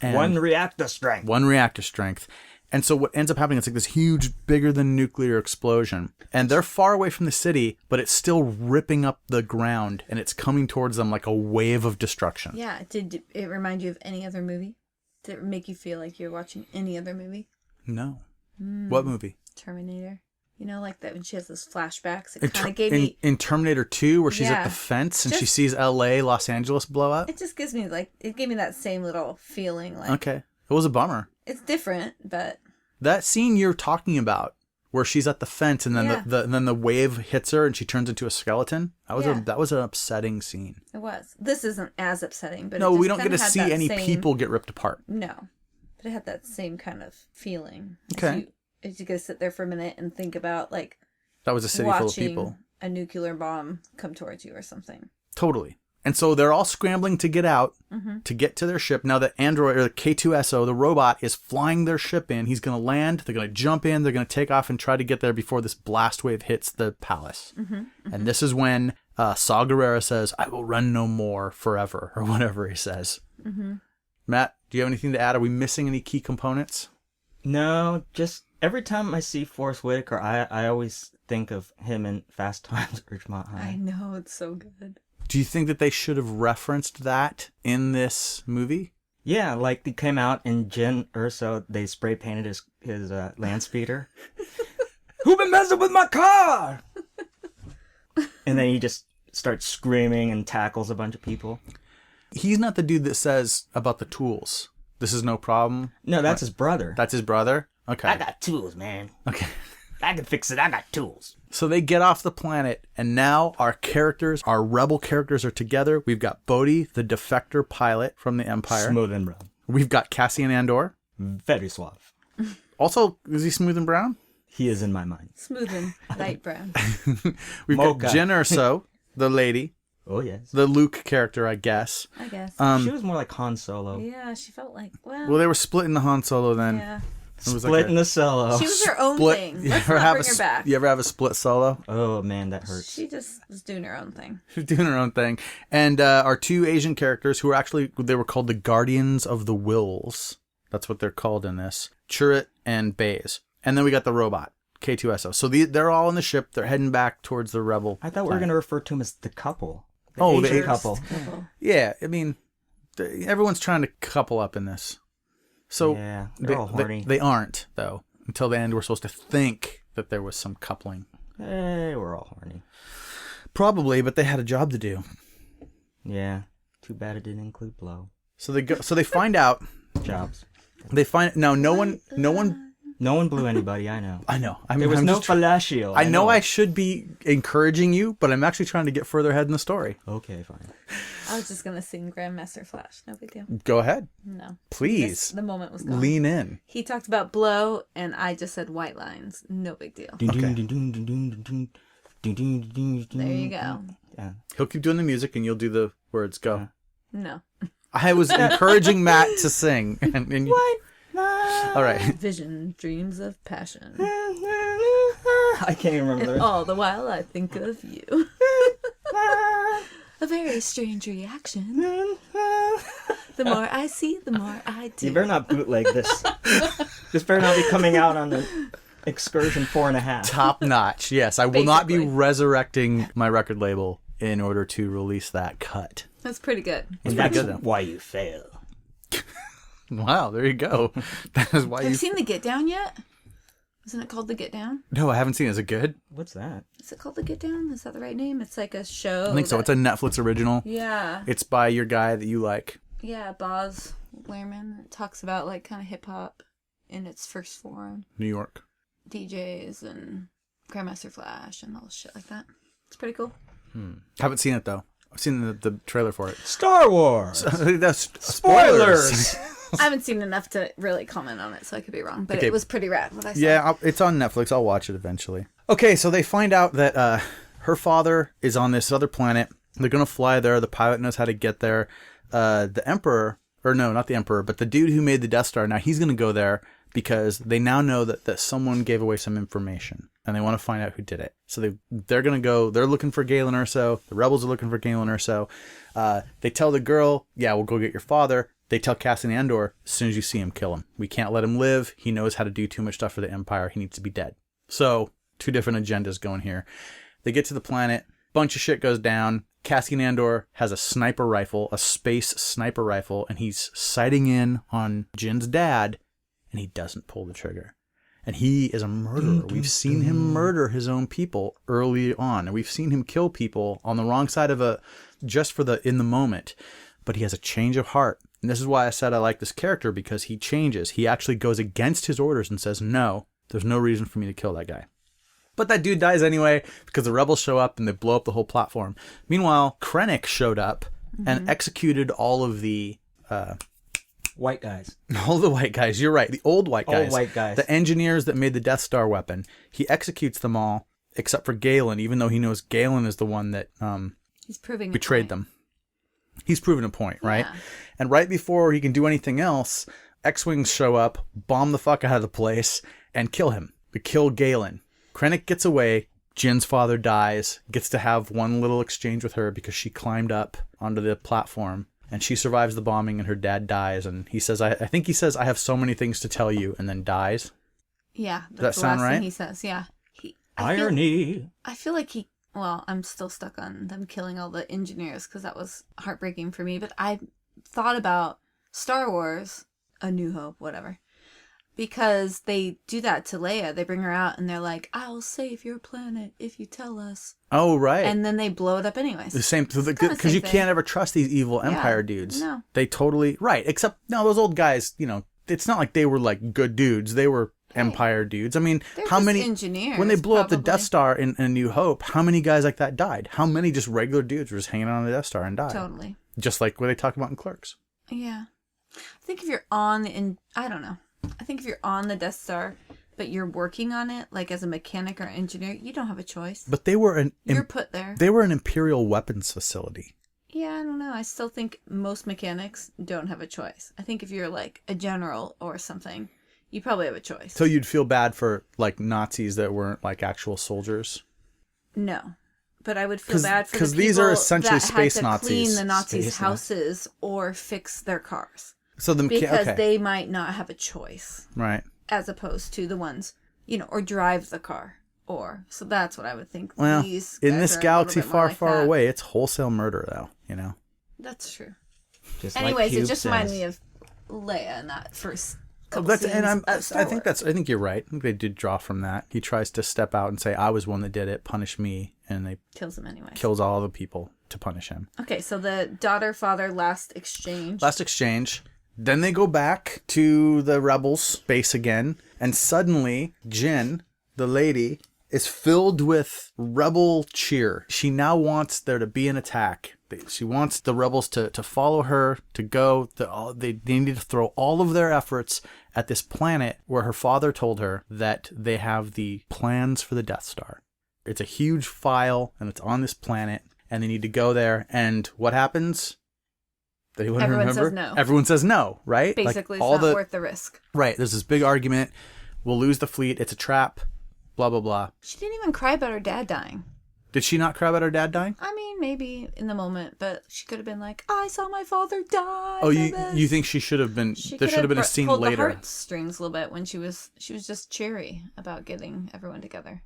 And One reactor strength. one reactor strength. And so what ends up happening, it's like this huge, bigger than nuclear explosion. And they're far away from the city, but it's still ripping up the ground and it's coming towards them like a wave of destruction. Yeah. Did it remind you of any other movie? Did it make you feel like you're watching any other movie? No. What movie? Terminator. You know, like that when she has those flashbacks. It kind of gave me. In Terminator 2, where she's at Yeah. the fence and she Just- sees LA, Los Angeles blow up? It just gives me it gave me that same little feeling. Like Okay. It was a bummer. it's different, but That scene you're talking about, where she's at the fence and then Yeah. then the wave hits her and she turns into a skeleton, Yeah. that was an upsetting scene. it was. This isn't as upsetting, but No, it just we don't get kinda to had see that any same- people get ripped apart. No, but it had that same kind of feeling. Okay. As you gotta sit there for a minute and think about That was a city full of watching people. a nuclear bomb come towards you or something. Totally. And so they're all scrambling to get out, to get to their ship. Now the android, or the K2SO, the robot, is flying their ship in. He's going to land. They're going to jump in. They're going to take off and try to get there before this blast wave hits the palace. And this is when Saw Gerrera says, "I will run no more forever," or whatever he says. Matt, do you have anything to add? Are we missing any key components? No, just every time I see Forrest Whitaker, I always think of him in Fast Times at Ridgemont High. I know, it's so good. Do you think that they should have referenced that in this movie? Yeah, like they came out in Jin Urso, they spray painted his land speeder. Who been messing with my car? And then he just starts screaming and tackles a bunch of people. He's not the dude that says about the tools. This is no problem. No, that's his brother. That's his brother? Okay. I got tools, man. Okay. I can fix it. I got tools. So they get off the planet, and now our characters, our rebel characters, are together. We've got Bodhi, the defector pilot from the Empire. Smooth and brown. We've got Cassian Andor. Very suave. Also, is he smooth and brown? He is in my mind. Smooth and light brown. We've Mocha. got Jyn Erso, the lady, Oh, yes. the Luke character, I guess. I guess. She was more like Han Solo. Yeah, she felt like, well, Well, they were splitting the Han Solo then. yeah. It was Split like in the solo. She was her own split. thing. You Let's ever not have bring her back. You ever have a split solo? Oh, man, that hurts. She just was doing her own thing. She's doing her own thing. And our two Asian characters who are actually, they were called the Guardians of the Wills. That's what they're called in this. Chirrut and Baze. And then we got the robot, K2SO. So they're all in the ship. They're heading back towards the rebel. I thought we were going to refer to him as the couple. Oh, Asian the couple. Yeah, I mean, everyone's trying to couple up in this. So Yeah, they're all horny. They aren't, though, until the end. We're supposed to think that there was some coupling. Hey, we're all horny. Probably, but they had a job to do. Yeah. Too bad it didn't include blow. So they go. So they find out. Jobs. They find now. No one. No one blew anybody, I know. I know. I mean, There was I'm no just fellatio. I know I should be encouraging you, but I'm actually trying to get further ahead in the story. Okay, fine. I was just going to sing Grandmaster Flash. No big deal. Go ahead, No. please. The moment was gone. Lean in. He talked about blow, and I just said white lines. No big deal. Okay. There you go. Yeah. He'll keep doing the music, and you'll do the words. Go. No. I was encouraging Matt to sing. And What? all right. Vision, dreams of passion. I can't even remember the And rest. all the while I think of you. A very strange reaction. The more I see, the more I do. You better not bootleg this. This better not be coming out on the Excursion 4.5. Top notch. Yes, I will not be Basically. resurrecting my record label in order to release that cut. That's pretty good. And pretty that's good, though. why you fail. Wow, there you go. That is why Have you you. seen The Get Down yet? Isn't it called The Get Down? No, I haven't seen it. Is it good? What's that? Is it called The Get Down? Is that the right name? It's like a show. I think so. It's a Netflix original. Yeah. It's by your guy that you like. Yeah, Boz Lerman. It talks about like kind of hip hop in its first form. New York. DJs and Grandmaster Flash and all this shit like that. It's pretty cool. Haven't seen it though. I've seen the trailer for it. Star Wars! That's Spoilers! I haven't seen enough to really comment on it, so I could be wrong. But Okay. it was pretty rad what I saw. Yeah, it's on Netflix. I'll watch it eventually. Okay, so they find out that her father is on this other planet. They're going to fly there. The pilot knows how to get there. The Emperor, or no, not the Emperor, but the dude who made the Death Star, now he's going to go there because they now know that someone gave away some information and they want to find out who did it. So they're going to go, they're looking for Galen Erso. The rebels are looking for Galen Erso. They tell the girl, yeah, we'll go get your father. They tell Cassian Andor, as soon as you see him, kill him. We can't let him live. He knows how to do too much stuff for the Empire. He needs to be dead. So, two different agendas going here. They get to the planet. Bunch of shit goes down. Cassian Andor has a sniper rifle, a space sniper rifle, and he's sighting in on Jin's dad, and he doesn't pull the trigger. And he is a murderer. We've seen him murder his own people early on, and we've seen him kill people on the wrong side of just in the moment. But he has a change of heart. And this is why I said I like this character, because he changes. He actually goes against his orders and says, no, there's no reason for me to kill that guy. But that dude dies anyway because the rebels show up and they blow up the whole platform. Meanwhile, Krennic showed up and executed all of the White guys. all the white guys. You're right. The old white guys. Old white guys. The engineers that made the Death Star weapon. He executes them all. except for Galen, even though he knows Galen is the one that He's proving betrayed a point. them. He's proven a point, right? Yeah. And right before he can do anything else, X-Wings show up, bomb the fuck out of the place, and kill him. They kill Galen. Krennic gets away. Jin's father dies, gets to have one little exchange with her because she climbed up onto the platform, and she survives the bombing, and her dad dies. And he says, I think he says, I have so many things to tell you, and then dies. Yeah. Does that That's the sound last right? thing he says, yeah. Irony. I feel like well, I'm still stuck on them killing all the engineers because that was heartbreaking for me. But I thought about Star Wars, A New Hope, whatever. Because they do that to Leia. They bring her out and they're like, I'll save your planet if you tell us. Oh, right. And then they blow it up anyways. The same, Kinda because same you thing. can't ever trust these evil Empire dudes. no. They totally, right. Except, no, those old guys, it's not like they were like good dudes. They were Empire dudes. I mean, They're how just many, engineers, when they blew up the probably. Death Star in New Hope, how many guys like that died? How many just regular dudes were just hanging out on the Death Star and died? Totally. Just like what they talk about in Clerks. Yeah. I think if you're on I don't know. I think if you're on the Death Star, but you're working on it, like as a mechanic or engineer, you don't have a choice. But they were You're put there. they were an Imperial weapons facility. Yeah, I don't know. I still think most mechanics don't have a choice. I think if you're like a general or something, you probably have a choice. So you'd feel bad for like Nazis that weren't like actual soldiers. No. But I would feel bad for the 'cause people these are essentially that space had to Nazis. clean the Nazis' Space houses or fix their cars. So the Because okay. they might not have a choice. Right. As opposed to the ones, or drive the car. So that's what I would think. Well, These in guys this are a galaxy little bit more far, like far that. away, it's wholesale murder, though. That's true. Just Anyways, like it just reminded says. me of Leia in that first couple That's, scenes and of Star Wars. I think you're right. I think they did draw from that. He tries to step out and say, "I was one that did it. Punish me," and they Kills him anyway. kills all the people to punish him. Okay, so the daughter-father last exchange. Last exchange. Then they go back to the rebels' base again, and suddenly Jin, the lady, is filled with rebel cheer. She now wants there to be an attack. She wants the rebels to follow her, to go. They need to throw all of their efforts at this planet where her father told her that they have the plans for the Death Star. It's a huge file, and it's on this planet, and they need to go there. And what happens? Anyone Everyone remember? says no. Everyone says no, right? Basically, Like, it's not worth the risk. Right. There's this big argument. We'll lose the fleet. It's a trap. Blah, blah, blah. She didn't even cry about her dad dying. Did she not cry about her dad dying? I mean, maybe in the moment, but she could have been like, I saw my father die. Oh, for you this." think she should have been... She there could should have been a have scene pulled later. the heartstrings a little bit when she was just cheery about getting everyone together.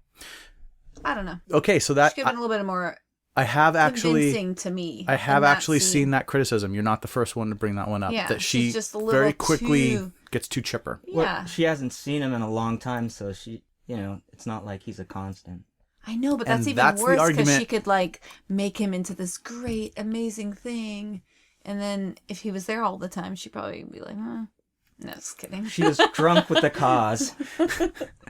I don't know. Okay, so that... She could have been a little bit more I have actually... convincing to me. I have in that actually scene. seen that criticism. You're not the first one to bring that one up. Yeah, that she she's just a little very quickly too- gets too chipper. Well, Yeah. she hasn't seen him in a long time, so she, it's not like he's a constant. I know, but And that's even that's the worse because argument- she could like make him into this great, amazing thing, and then if he was there all the time, she'd probably be like, "No, just kidding." She was drunk with the cause.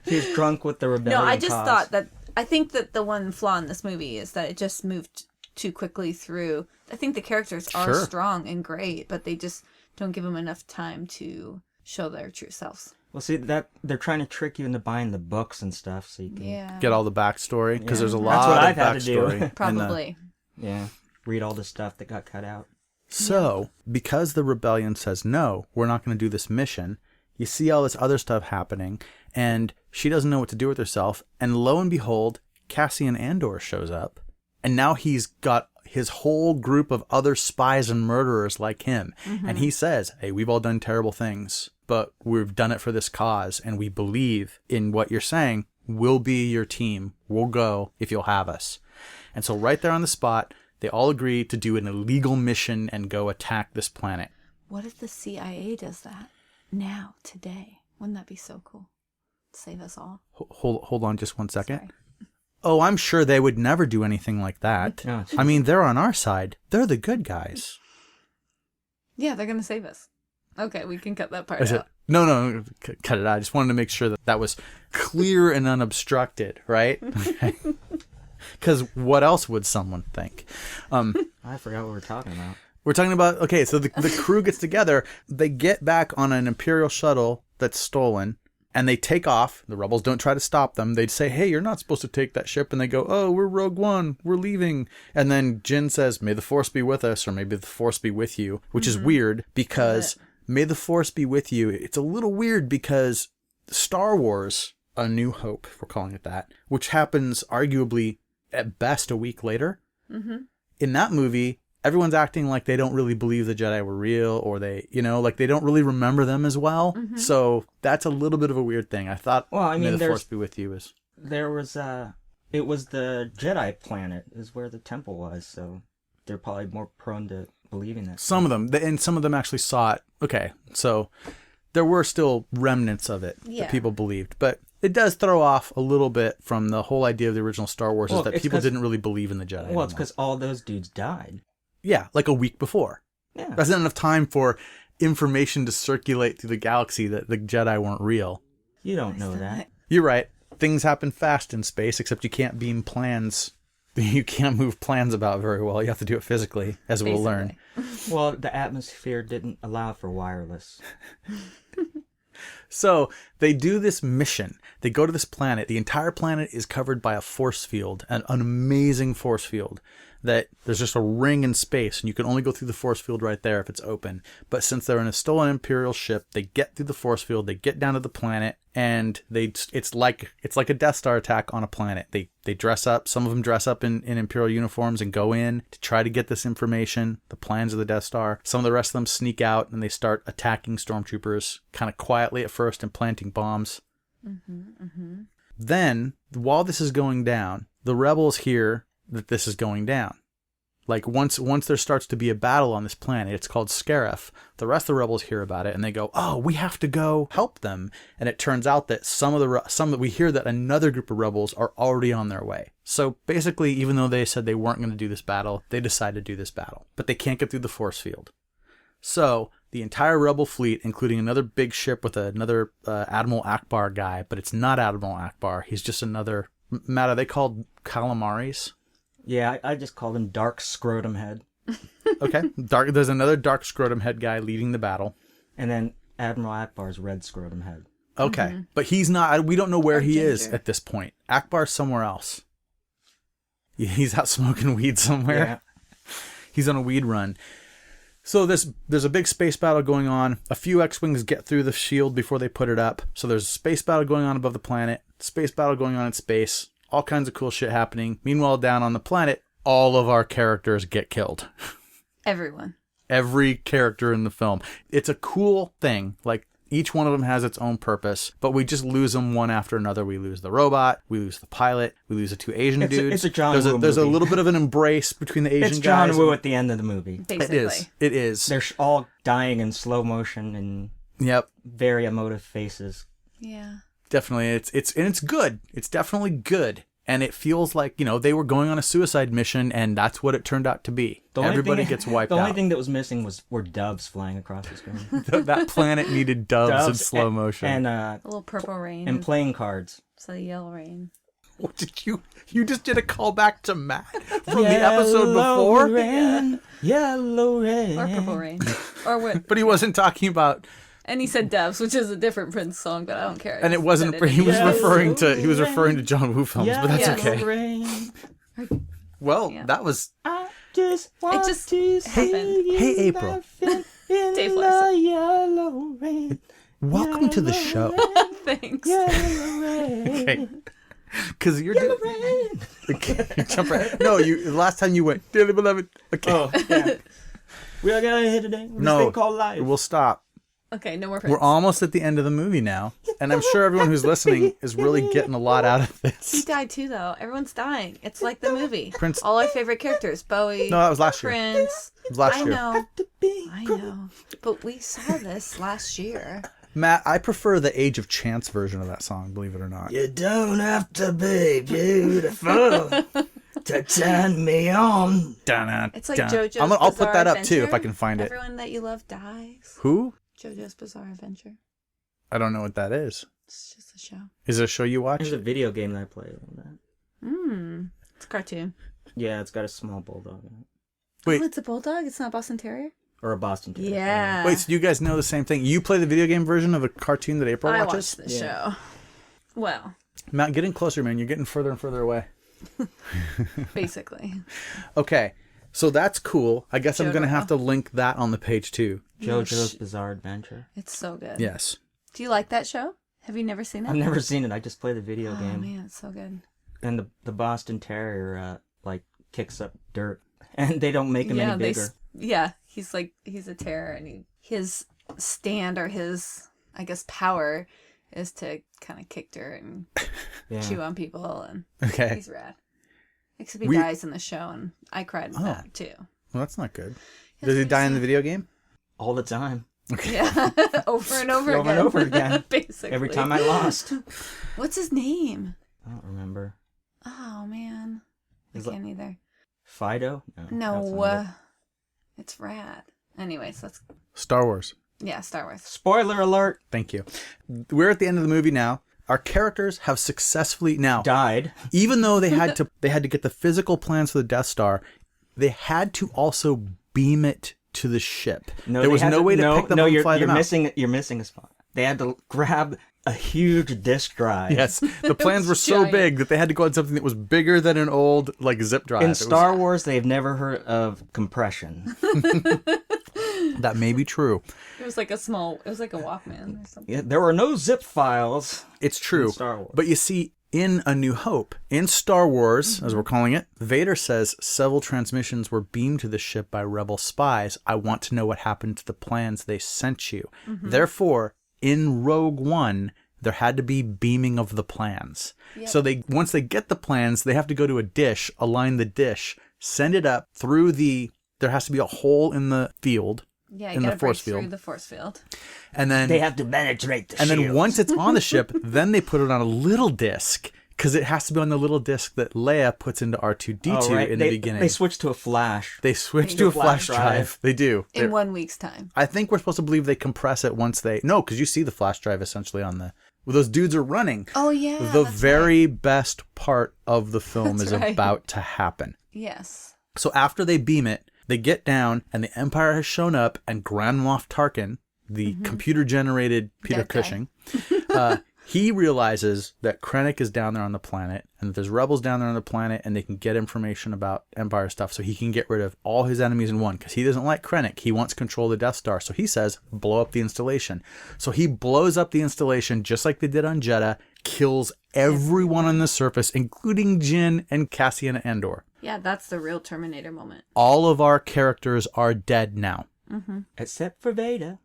She was drunk with the rebellion. No, I just cause. thought that I think that the one flaw in this movie is that it just moved too quickly through. I think the characters are Sure. strong and great, but they just don't give them enough time to show their true selves. Well, see that they're trying to trick you into buying the books and stuff, so you can, Yeah, Get all the backstory. Because Yeah. there's a That's lot what of I've had to do. backstory. in the- probably. read all the stuff that got cut out. So, because the rebellion says, no, we're not going to do this mission, you see all this other stuff happening, and she doesn't know what to do with herself. And lo and behold, Cassian Andor shows up, and now he's got his whole group of other spies and murderers like him. And he says, hey, we've all done terrible things, but we've done it for this cause, and we believe in what you're saying. We'll be your team. We'll go if you'll have us. And so right there on the spot, they all agree to do an illegal mission and go attack this planet. What if the CIA does that now, today? Wouldn't that be so cool? Save us all. Hold on just one second. Sorry. Oh, I'm sure they would never do anything like that. No, I mean, they're on our side. They're the good guys. Yeah, they're gonna save us. Okay, we can cut that part Is it? out. No, cut it out. I just wanted to make sure that that was clear and unobstructed, right? Because what else would someone think? I forgot what we're talking about. We're talking about, okay, so the crew gets together. They get back on an Imperial shuttle that's stolen. And they take off. The rebels don't try to stop them. They'd say, hey, you're not supposed to take that ship. And they go, oh, we're Rogue One. We're leaving. And then Jyn says, may the Force be with us, or maybe the Force be with you, which is weird because may the Force be with you. It's a little weird because Star Wars, A New Hope, if we're calling it that, which happens arguably at best a week later. In that movie, everyone's acting like they don't really believe the Jedi were real, or they, like they don't really remember them as well. So that's a little bit of a weird thing. I thought, Well, I mean, may the Force be with you is... There was, it was the Jedi planet is where the temple was, so they're probably more prone to believing that. Some of them, and some of them actually saw it. Okay, so there were still remnants of it that people believed, but it does throw off a little bit from the whole idea of the original Star Wars is that people didn't really believe in the Jedi. Well, it's because all those dudes died. Yeah, like a week before. Yeah. That's not enough time for information to circulate through the galaxy that the Jedi weren't real. You don't know that. You're right. Things happen fast in space, except you can't beam plans. You can't move plans about very well. You have to do it physically, as we'll learn. Well, the atmosphere didn't allow for wireless. So they do this mission. They go to this planet. The entire planet is covered by a force field, an amazing force field. That there's just a ring in space, and you can only go through the force field right there if it's open. But since they're in a stolen Imperial ship, they get through the force field, they get down to the planet, and it's like a Death Star attack on a planet. They dress up. Some of them dress up in Imperial uniforms and go in to try to get this information, the plans of the Death Star. Some of the rest of them sneak out and they start attacking stormtroopers, kind of quietly at first, and planting bombs. Then, while this is going down, the rebels hear that this is going down. Like once there starts to be a battle on this planet, it's called Scarif. The rest of the rebels hear about it and they go, "Oh, we have to go help them." And it turns out that some that we hear that another group of rebels are already on their way. So basically, even though they said they weren't going to do this battle, they decide to do this battle, but they can't get through the force field. So the entire rebel fleet, including another big ship with another Admiral Akbar guy, but it's not Admiral Akbar. He's just another. Matt, are they called calamaris? Yeah, I just called him Dark Scrotum Head. Okay. There's another Dark Scrotum Head guy leading the battle. And then Admiral Akbar's Red Scrotum Head. Okay. But he's not, we don't know where he is Ginger. at this point. Akbar's somewhere else. He's out smoking weed somewhere. Yeah. He's on a weed run. So there's a big space battle going on. A few X-Wings get through the shield before they put it up. So there's a space battle going on above the planet. Space battle going on in space. All kinds of cool shit happening. Meanwhile, down on the planet, all of our characters get killed. Everyone. Every character in the film. It's a cool thing. Like, each one of them has its own purpose, but we just lose them one after another. We lose the robot, we lose the pilot, we lose the two Asian dudes. It's a John Woo There's a movie. little bit of an embrace between the Asian It's guys. John Woo at the end of the movie. Basically. It is. They're all dying in slow motion and Yep. very emotive faces. Yeah. Definitely. It's good. It's definitely good. And it feels like, they were going on a suicide mission, and that's what it turned out to be. Everybody gets wiped out. The only thing that was missing were doves flying across the screen. That planet needed doves in slow motion. And A little purple rain. and playing cards. It's a yellow rain. What did you just did a callback to Matt from the episode before? Yellow rain. Or purple rain. Or what? But he wasn't talking about, And he said Doves, which is a different Prince song, but I don't care. and it wasn't. Said it. He was Yellow referring to John Woo films, but that's Yellow okay. rain. Well, Yeah. that was. I just want just to happened. Hey, April. in Dave the Larson. yellow rain. Welcome to the show. Thanks. Yellow rain. Okay. Because you're Yellow doing. rain. Okay, jump right. No, the last time you went, dearly beloved. Okay. Oh, yeah. We are gonna hit today. This No, thing called life. we'll stop. Okay, no more Prince. We're almost at the end of the movie now, and I'm sure everyone who's listening is really getting a lot out of He this. died too, though. Everyone's dying. It's like the movie. Prince. All our favorite characters. Bowie. No, that was last year. Prince. It was last I year. know. I know. But we saw this last year. Matt, I prefer the Age of Chance version of that song, believe it or not. You don't have to be beautiful to turn me on. It's like JoJo's I'll put Bizarre that up too Adventure. if I can find it. Everyone that you love dies. Who? JoJo's Bizarre Adventure. I don't know what that is. It's just a show. Is it a show you watch? There's a video game that I play on that. It's a cartoon. Yeah, it's got a small bulldog in it. Wait. Oh, it's a bulldog? It's not Boston Terrier? Or a Boston Terrier. Yeah. Wait, so you guys know the same thing? You play the video game version of a cartoon that April I watches? watched the show. Well, Matt, get in closer, man. You're getting further and further away. basically. Okay, so that's cool. I guess I'm going to Jojo. have to link that on the page too. JoJo's Bizarre Adventure. It's so good. Yes. Do you like that show? Have you never seen it? I've never seen it. I just play the video Oh game. man, it's so good. And the Boston Terrier, like, kicks up dirt. And they don't make him any bigger. He's a terror, and his stand or his, I guess, power is to kind of kick dirt and chew on people, and Okay. he's rad. Except he dies in the show, and I cried in that too. Well, that's not good. Does he die in the video game? All the time. Yeah, over and over again. Over and over again. Basically. Every time I lost. What's his name? I don't remember. Oh man, Is I can't either. Fido? that's No, not it. it's rad. Anyways, let's. Star Wars. Yeah, Star Wars. Spoiler alert. Thank you. We're at the end of the movie now. Our characters have successfully now, Died. even though they had to get the physical plans for the Death Star, they had to also beam it to the ship. No, there they was had no way to pick them up and fly you're them out. You're missing a spot. They had to grab a huge disk drive. Yes, the plans were so giant. big that they had to go on something that was bigger than an old zip drive. In Star Wars, they've never heard of compression. That may be true. It was like a Walkman or something. Yeah, there were no zip files. It's true. In Star Wars. But you see, in A New Hope, in Star Wars, as we're calling it, Vader says several transmissions were beamed to the ship by rebel spies. I want to know what happened to the plans they sent you. Therefore, in Rogue One, there had to be beaming of the plans. So once they get the plans, they have to go to a dish, align the dish, send it up through there has to be a hole in the field. Yeah, in you the gotta break force field. through the force field. And then They have to penetrate the And then shield. once it's on the ship, then they put it on a little disc because it has to be on the little disc that Leia puts into R2-D2 in the beginning. They switched to a flash. They switch to a flash drive. They do. In 1 week's time. I think we're supposed to believe they compress it once No, because you see the flash drive essentially on the... Well, those dudes are running. Oh, yeah. The that's very best part of the film That's is right. about to happen. Yes. So after they beam it, they get down, and the Empire has shown up, and Grand Moff Tarkin, the computer-generated Peter Dead guy. Cushing, he realizes that Krennic is down there on the planet, and that there's rebels down there on the planet, and they can get information about Empire stuff, so he can get rid of all his enemies in one, because he doesn't like Krennic. He wants control of the Death Star, so he says, blow up the installation. So he blows up the installation, just like they did on Jeddah, kills everyone on the surface, including Jyn and Cassian Andor. Yeah, that's the real Terminator moment. All of our characters are dead now. Except for Vader.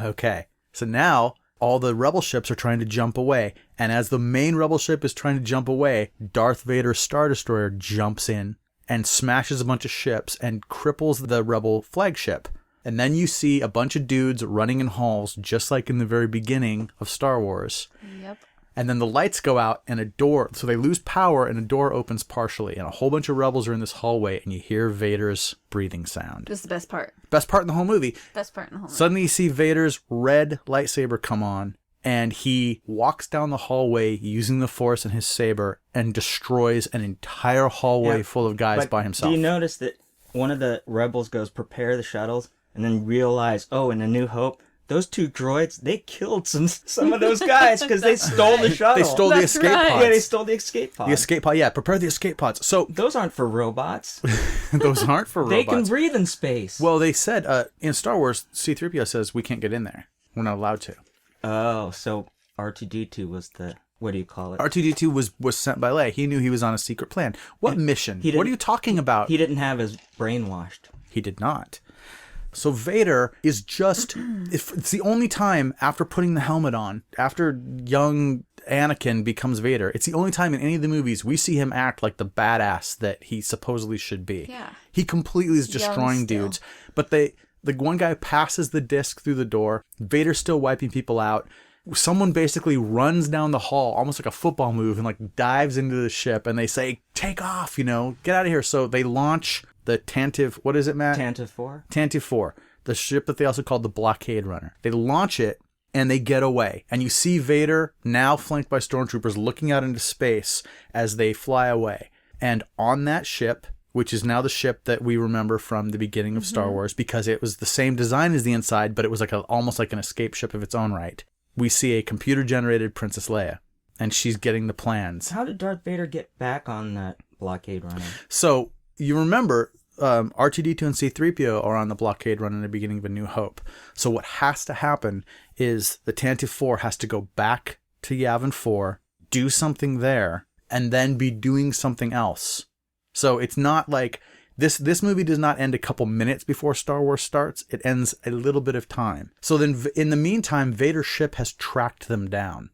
Okay. So now all the rebel ships are trying to jump away. And as the main rebel ship is trying to jump away, Darth Vader's Star Destroyer jumps in and smashes a bunch of ships and cripples the rebel flagship. And then you see a bunch of dudes running in halls, just like in the very beginning of Star Wars. Yep. And then the lights go out and a door, so they lose power and a door opens partially. And a whole bunch of rebels are in this hallway and you hear Vader's breathing sound. This is the best part. Best part in the whole movie. Best part in the whole movie. Suddenly you see Vader's red lightsaber come on and he walks down the hallway using the Force and his saber and destroys an entire hallway Yeah, full of guys But by himself. Do you notice that one of the rebels goes prepare the shuttles and then realize, oh, in A New Hope, those two droids, they killed some of those guys because they stole the shuttle. They stole the That's escape right. pods. Yeah, they stole the escape pod. The escape pod, yeah, prepare the escape pods. So Those aren't for robots. those aren't for They robots. can breathe in space. Well, they said in Star Wars, C-3PO says we can't get in there. We're not allowed to. Oh, so R2-D2 was the, what do you call it? R2-D2 was sent by Leia. He knew he was on a secret plan. What mission? he What are didn't- you talking about? He didn't have his brainwashed. He did not. So Vader is just, it's the only time after putting the helmet on, after young Anakin becomes Vader, it's the only time in any of the movies we see him act like the badass that he supposedly should be. Yeah. He completely is destroying still. dudes. But the one guy passes the disc through the door. Vader's still wiping people out. Someone basically runs down the hall, almost like a football move, and like dives into the ship. And they say, "Take off, get out of here." So they launch the Tantive. What is it, Matt? Tantive 4? Tantive 4, the ship that they also called the Blockade Runner. They launch it and they get away. And you see Vader, now flanked by stormtroopers, looking out into space as they fly away. And on that ship which is now the ship that we remember from the beginning of Star Wars, because it was the same design as the inside, but it was like almost like an escape ship of its own right. We see a computer-generated Princess Leia, and she's getting the plans. How did Darth Vader get back on that blockade runner? So you remember R2-D2 and C-3PO are on the blockade run in the beginning of A New Hope. So what has to happen is the Tantive 4 has to go back to Yavin 4, do something there, and then be doing something else. So it's not like this movie does not end a couple minutes before Star Wars starts. It ends a little bit of time. So then in the meantime, Vader's ship has tracked them down.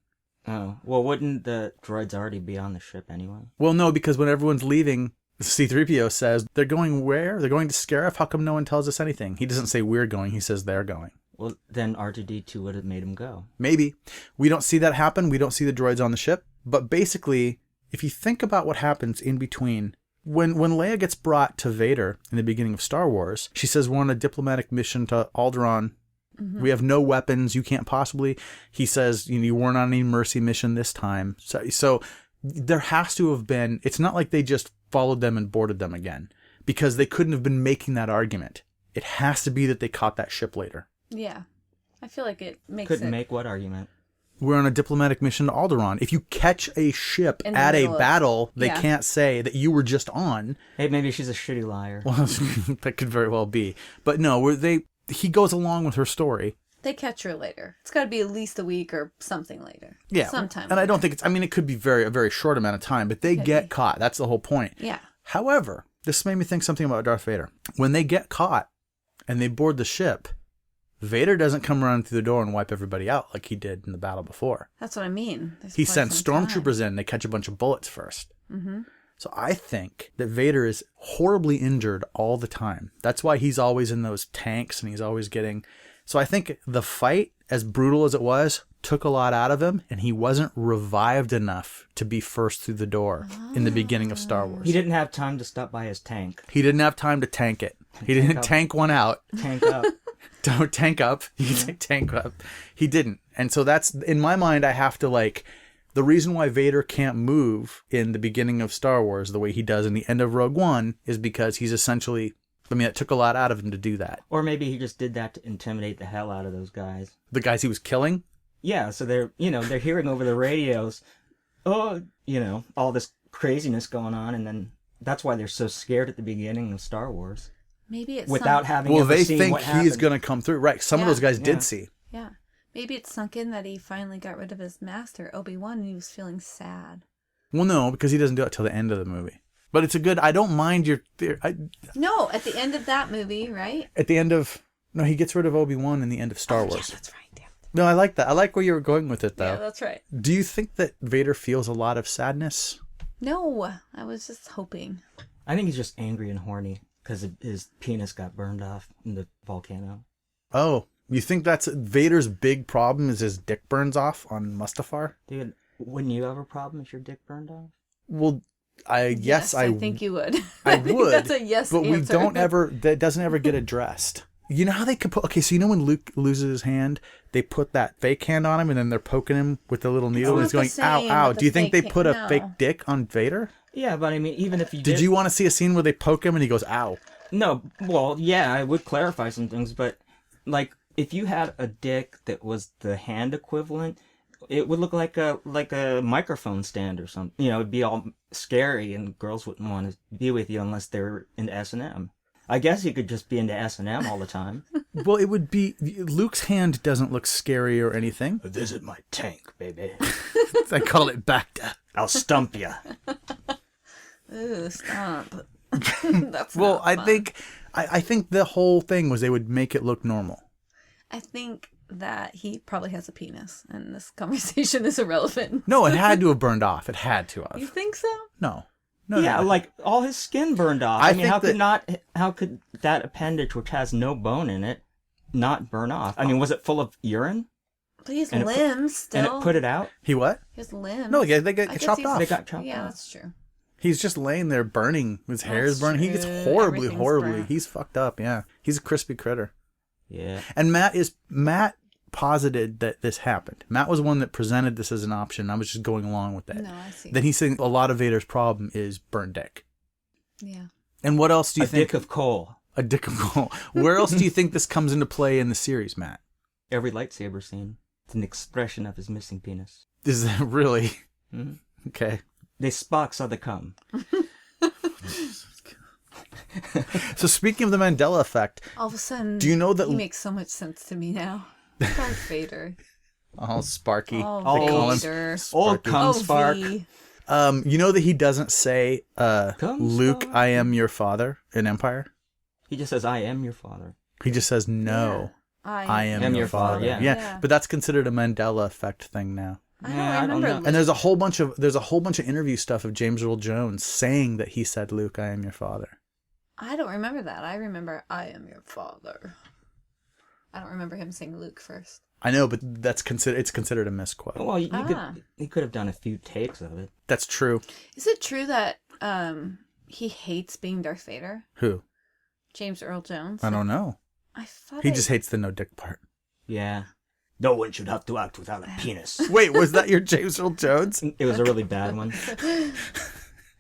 Oh, well, wouldn't the droids already be on the ship anyway? Well, no, because when everyone's leaving, C-3PO says, they're going where? They're going to Scarif? How come no one tells us anything? He doesn't say we're going. He says they're going. Well, then R2-D2 would have made him go. Maybe. We don't see that happen. We don't see the droids on the ship. But basically, if you think about what happens in between, when Leia gets brought to Vader in the beginning of Star Wars, she says, we're on a diplomatic mission to Alderaan. We have no weapons. You can't possibly. He says, you weren't on any mercy mission this time. So there has to have been, it's not like they just followed them and boarded them again, because they couldn't have been making that argument. It has to be that they caught that ship later. Yeah. I feel like it makes Couldn't make what argument? We're on a diplomatic mission to Alderaan. If you catch a ship at a battle, they can't say that you were just on. Hey, maybe she's a shitty liar. Well, that could very well be. But no, he goes along with her story. They catch her later. It's got to be at least a week or something later. Yeah. Sometime And later. I don't think it could be a very short amount of time, but they get caught. That's the whole point. Yeah. However, this made me think something about Darth Vader. When they get caught and they board the ship, Vader doesn't come running through the door and wipe everybody out like he did in the battle before. That's what I mean. He sends stormtroopers in. They catch a bunch of bullets first. Mm-hmm. So I think that Vader is horribly injured all the time. That's why he's always in those tanks and he's always getting... So I think the fight, as brutal as it was, took a lot out of him, and he wasn't revived enough to be first through the door in the beginning of Star Wars. He didn't have time to stop by his tank. He didn't have time to tank it. He didn't tank one out. Tank up. Don't tank up. You can say tank up. He didn't. And so that's, in my mind, I have to the reason why Vader can't move in the beginning of Star Wars the way he does in the end of Rogue One is because he's essentially, it took a lot out of him to do that. Or maybe he just did that to intimidate the hell out of those guys. The guys he was killing? Yeah, so they're hearing over the radios, all this craziness going on, and then that's why they're so scared at the beginning of Star Wars. Maybe it's without having Well, ever they seen think what happened. he's going to come through. Right. Some of those guys did see. Yeah. Maybe it sunk in that he finally got rid of his master, Obi-Wan, and he was feeling sad. Well, no, because he doesn't do it till the end of the movie. But it's I don't mind your theory. No, at the end of that movie, right? At the end of... No, he gets rid of Obi-Wan in the end of Star Wars. Yeah, that's right. Damn. No, I like that. I like where you were going with it, though. Yeah, that's right. Do you think that Vader feels a lot of sadness? No, I was just hoping. I think he's just angry and horny because his penis got burned off in the volcano. Oh, you think that's Vader's big problem is his dick burns off on Mustafar? Dude, wouldn't you have a problem if your dick burned off? Well, I think you would. I think would. That's a yes but answer. That doesn't ever get addressed. You know how they could put, so when Luke loses his hand, they put that fake hand on him and then they're poking him with the little needle and he's going, ow, ow. Do you think they put a fake dick on Vader? Yeah, but even if you Did you want to see a scene where they poke him and he goes, ow? No, well, yeah, I would clarify some things, but if you had a dick that was the hand equivalent, it would look like a microphone stand or something. It'd be all scary and girls wouldn't want to be with you unless they're into S&M. I guess you could just be into S&M all the time. Well, it would be... Luke's hand doesn't look scary or anything. Visit my tank, baby. I call it Bacta. I'll stump you. Ooh, stomp. That's well, not I fun. I think the whole thing was they would make it look normal. I think that he probably has a penis, and this conversation is irrelevant. No, it had to have burned off. It had to have. You think so? No. Yeah, no. all his skin burned off. I I mean, think how could that appendage, which has no bone in it, not burn off? I mean, was it full of urine? But he has And limbs still. And it put it out? He what? He has limbs. No, yeah, they I get guess chopped he's- off. They got chopped Yeah, off. that's true. He's just laying there burning. His hair is That's burning. He gets true. horribly. Everything's He's fucked up, yeah. He's a crispy critter. Yeah. And Matt posited that this happened. Matt was one that presented this as an option. I was just going along with that. No, I see. Then he's saying a lot of Vader's problem is burned dick. Yeah. And what else do you A think? dick of coal. A dick of coal. Where else do you think this comes into play in the series, Matt? Every lightsaber scene. It's an expression of his missing penis. Is that really? Mm-hmm. Okay. They Spock saw the cum. So speaking of the Mandela effect, All of a sudden, do you know that he makes so much sense to me now. Darth Vader. oh Sparky, Oh, they call him Vader. Old cum Oh, spark. V. You know that he doesn't say, Luke, Sparky. I am your father in Empire. He just says, I am your father. He just says, no, I am your father. yeah. But that's considered a Mandela effect thing now. I don't Yeah, I don't remember. know. Luke. And there's a whole bunch of interview stuff of James Earl Jones saying that he said, Luke, I am your father. I don't remember that. I remember I am your father. I don't remember him saying Luke first. I know, but it's considered a misquote. Well, he could have done a few takes of it. That's true. Is it true that he hates being Darth Vader? Who? James Earl Jones? I don't know. I thought He just hates the no dick part. Yeah. No one should have to act without a penis. Wait, was that your James Earl Jones? It was a really bad one.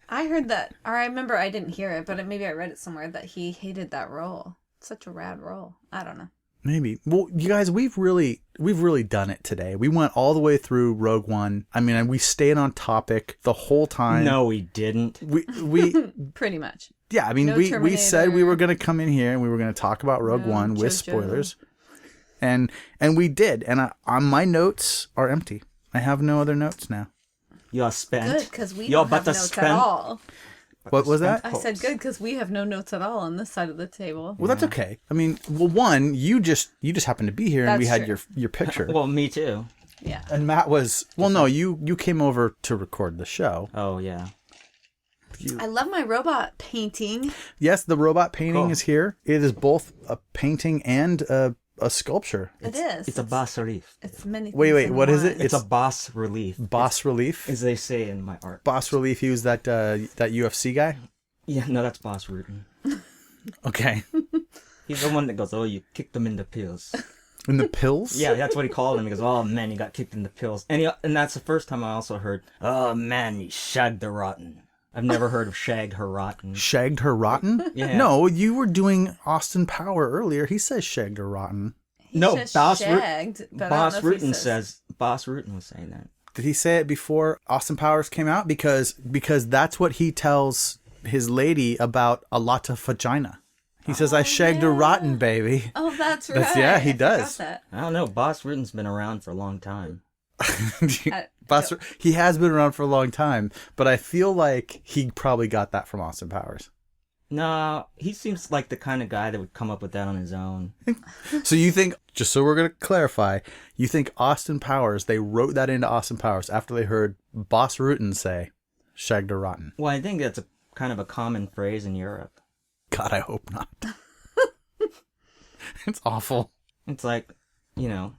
I heard that, or I remember I didn't hear it, but maybe I read it somewhere that he hated that role. Such a rad role. I don't know. Maybe. Well, you guys, we've really done it today. We went all the way through Rogue One. I mean, we stayed on topic the whole time. No, we didn't. We Pretty much. yeah. I mean, No we Terminator. said we were going to come in here and we were going to talk about Rogue No One with JoJo. spoilers, and we did. And my notes are empty. I have no other notes now. Y'all spent. Good, because we Y'all don't have about to notes spend. at all. What was that? I said good because we have no notes at all on this side of the table. Well, that's okay. I mean, well, one, you just happened to be here and we That's had true. your picture. Well, me too. Yeah. And Matt was no, you came over to record the show. Oh, yeah. I love my robot painting. Yes, the robot painting Cool. is here. It is both a painting and a sculpture. It is. It's a bas relief. It's many things. Wait, in what is one. it? It's a bas relief. Bas relief. As they say in my art. Bas relief. He was that UFC guy. Yeah, no, that's Boss Rutan. Okay. He's the one that goes, oh, you kicked them in the pills. In the pills. Yeah, that's what he called him. He goes, oh, man, you got kicked in the pills. And that's the first time I also heard, oh, man, you shagged the rotten. I've never heard of shag her rotten. Shagged her rotten. Yeah. No, you were doing Austin Power earlier. He says shagged her rotten. He No, just Boss shagged, but I Boss don't know if he Rutan says, Boss Rutan was saying that. Did he say it before Austin Powers came out? Because that's what he tells his lady about a lot of vagina. He says, I shagged a rotten baby. Oh, that's right. Yeah, he I forgot does. that. I don't know. Boss Rutan's been around for a long time. He has been around for a long time, but I feel like he probably got that from Austin Powers. No, he seems like the kind of guy that would come up with that on his own. So you think, just so we're going to clarify, you think Austin Powers, they wrote that into Austin Powers after they heard Boss Rutan say, shagged a rotten. Well, I think that's a kind of a common phrase in Europe. God, I hope not. It's awful. It's like, No.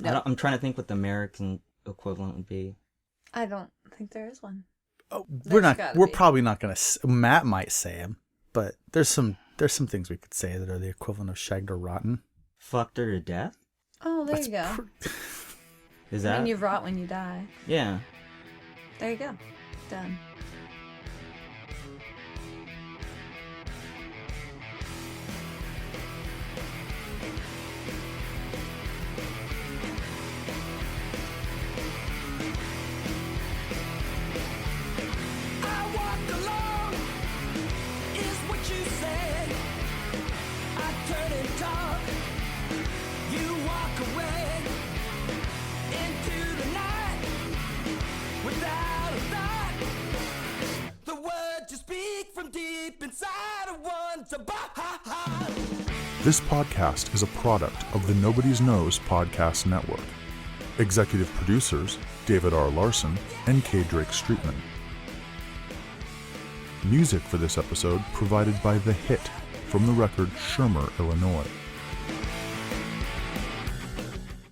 I'm trying to think what the American equivalent would be. I don't think there is one. Oh, There's gotta we're be. probably not going to, Matt might say him, but there's some things we could say that are the equivalent of shagged or rotten. Fucked her to death? Oh, there you go. Is I that? mean, you rot when you die. Yeah. There you go. Done. I walk alone, is what you said. I turn and talk, you walk away into the night without a thought. The words you speak from deep inside of one's a heart. This podcast is a product of the Nobody's Knows Podcast Network. Executive producers David R. Larson and K. Drake Streetman. Music for this episode provided by The Hit from the record Shermer, Illinois.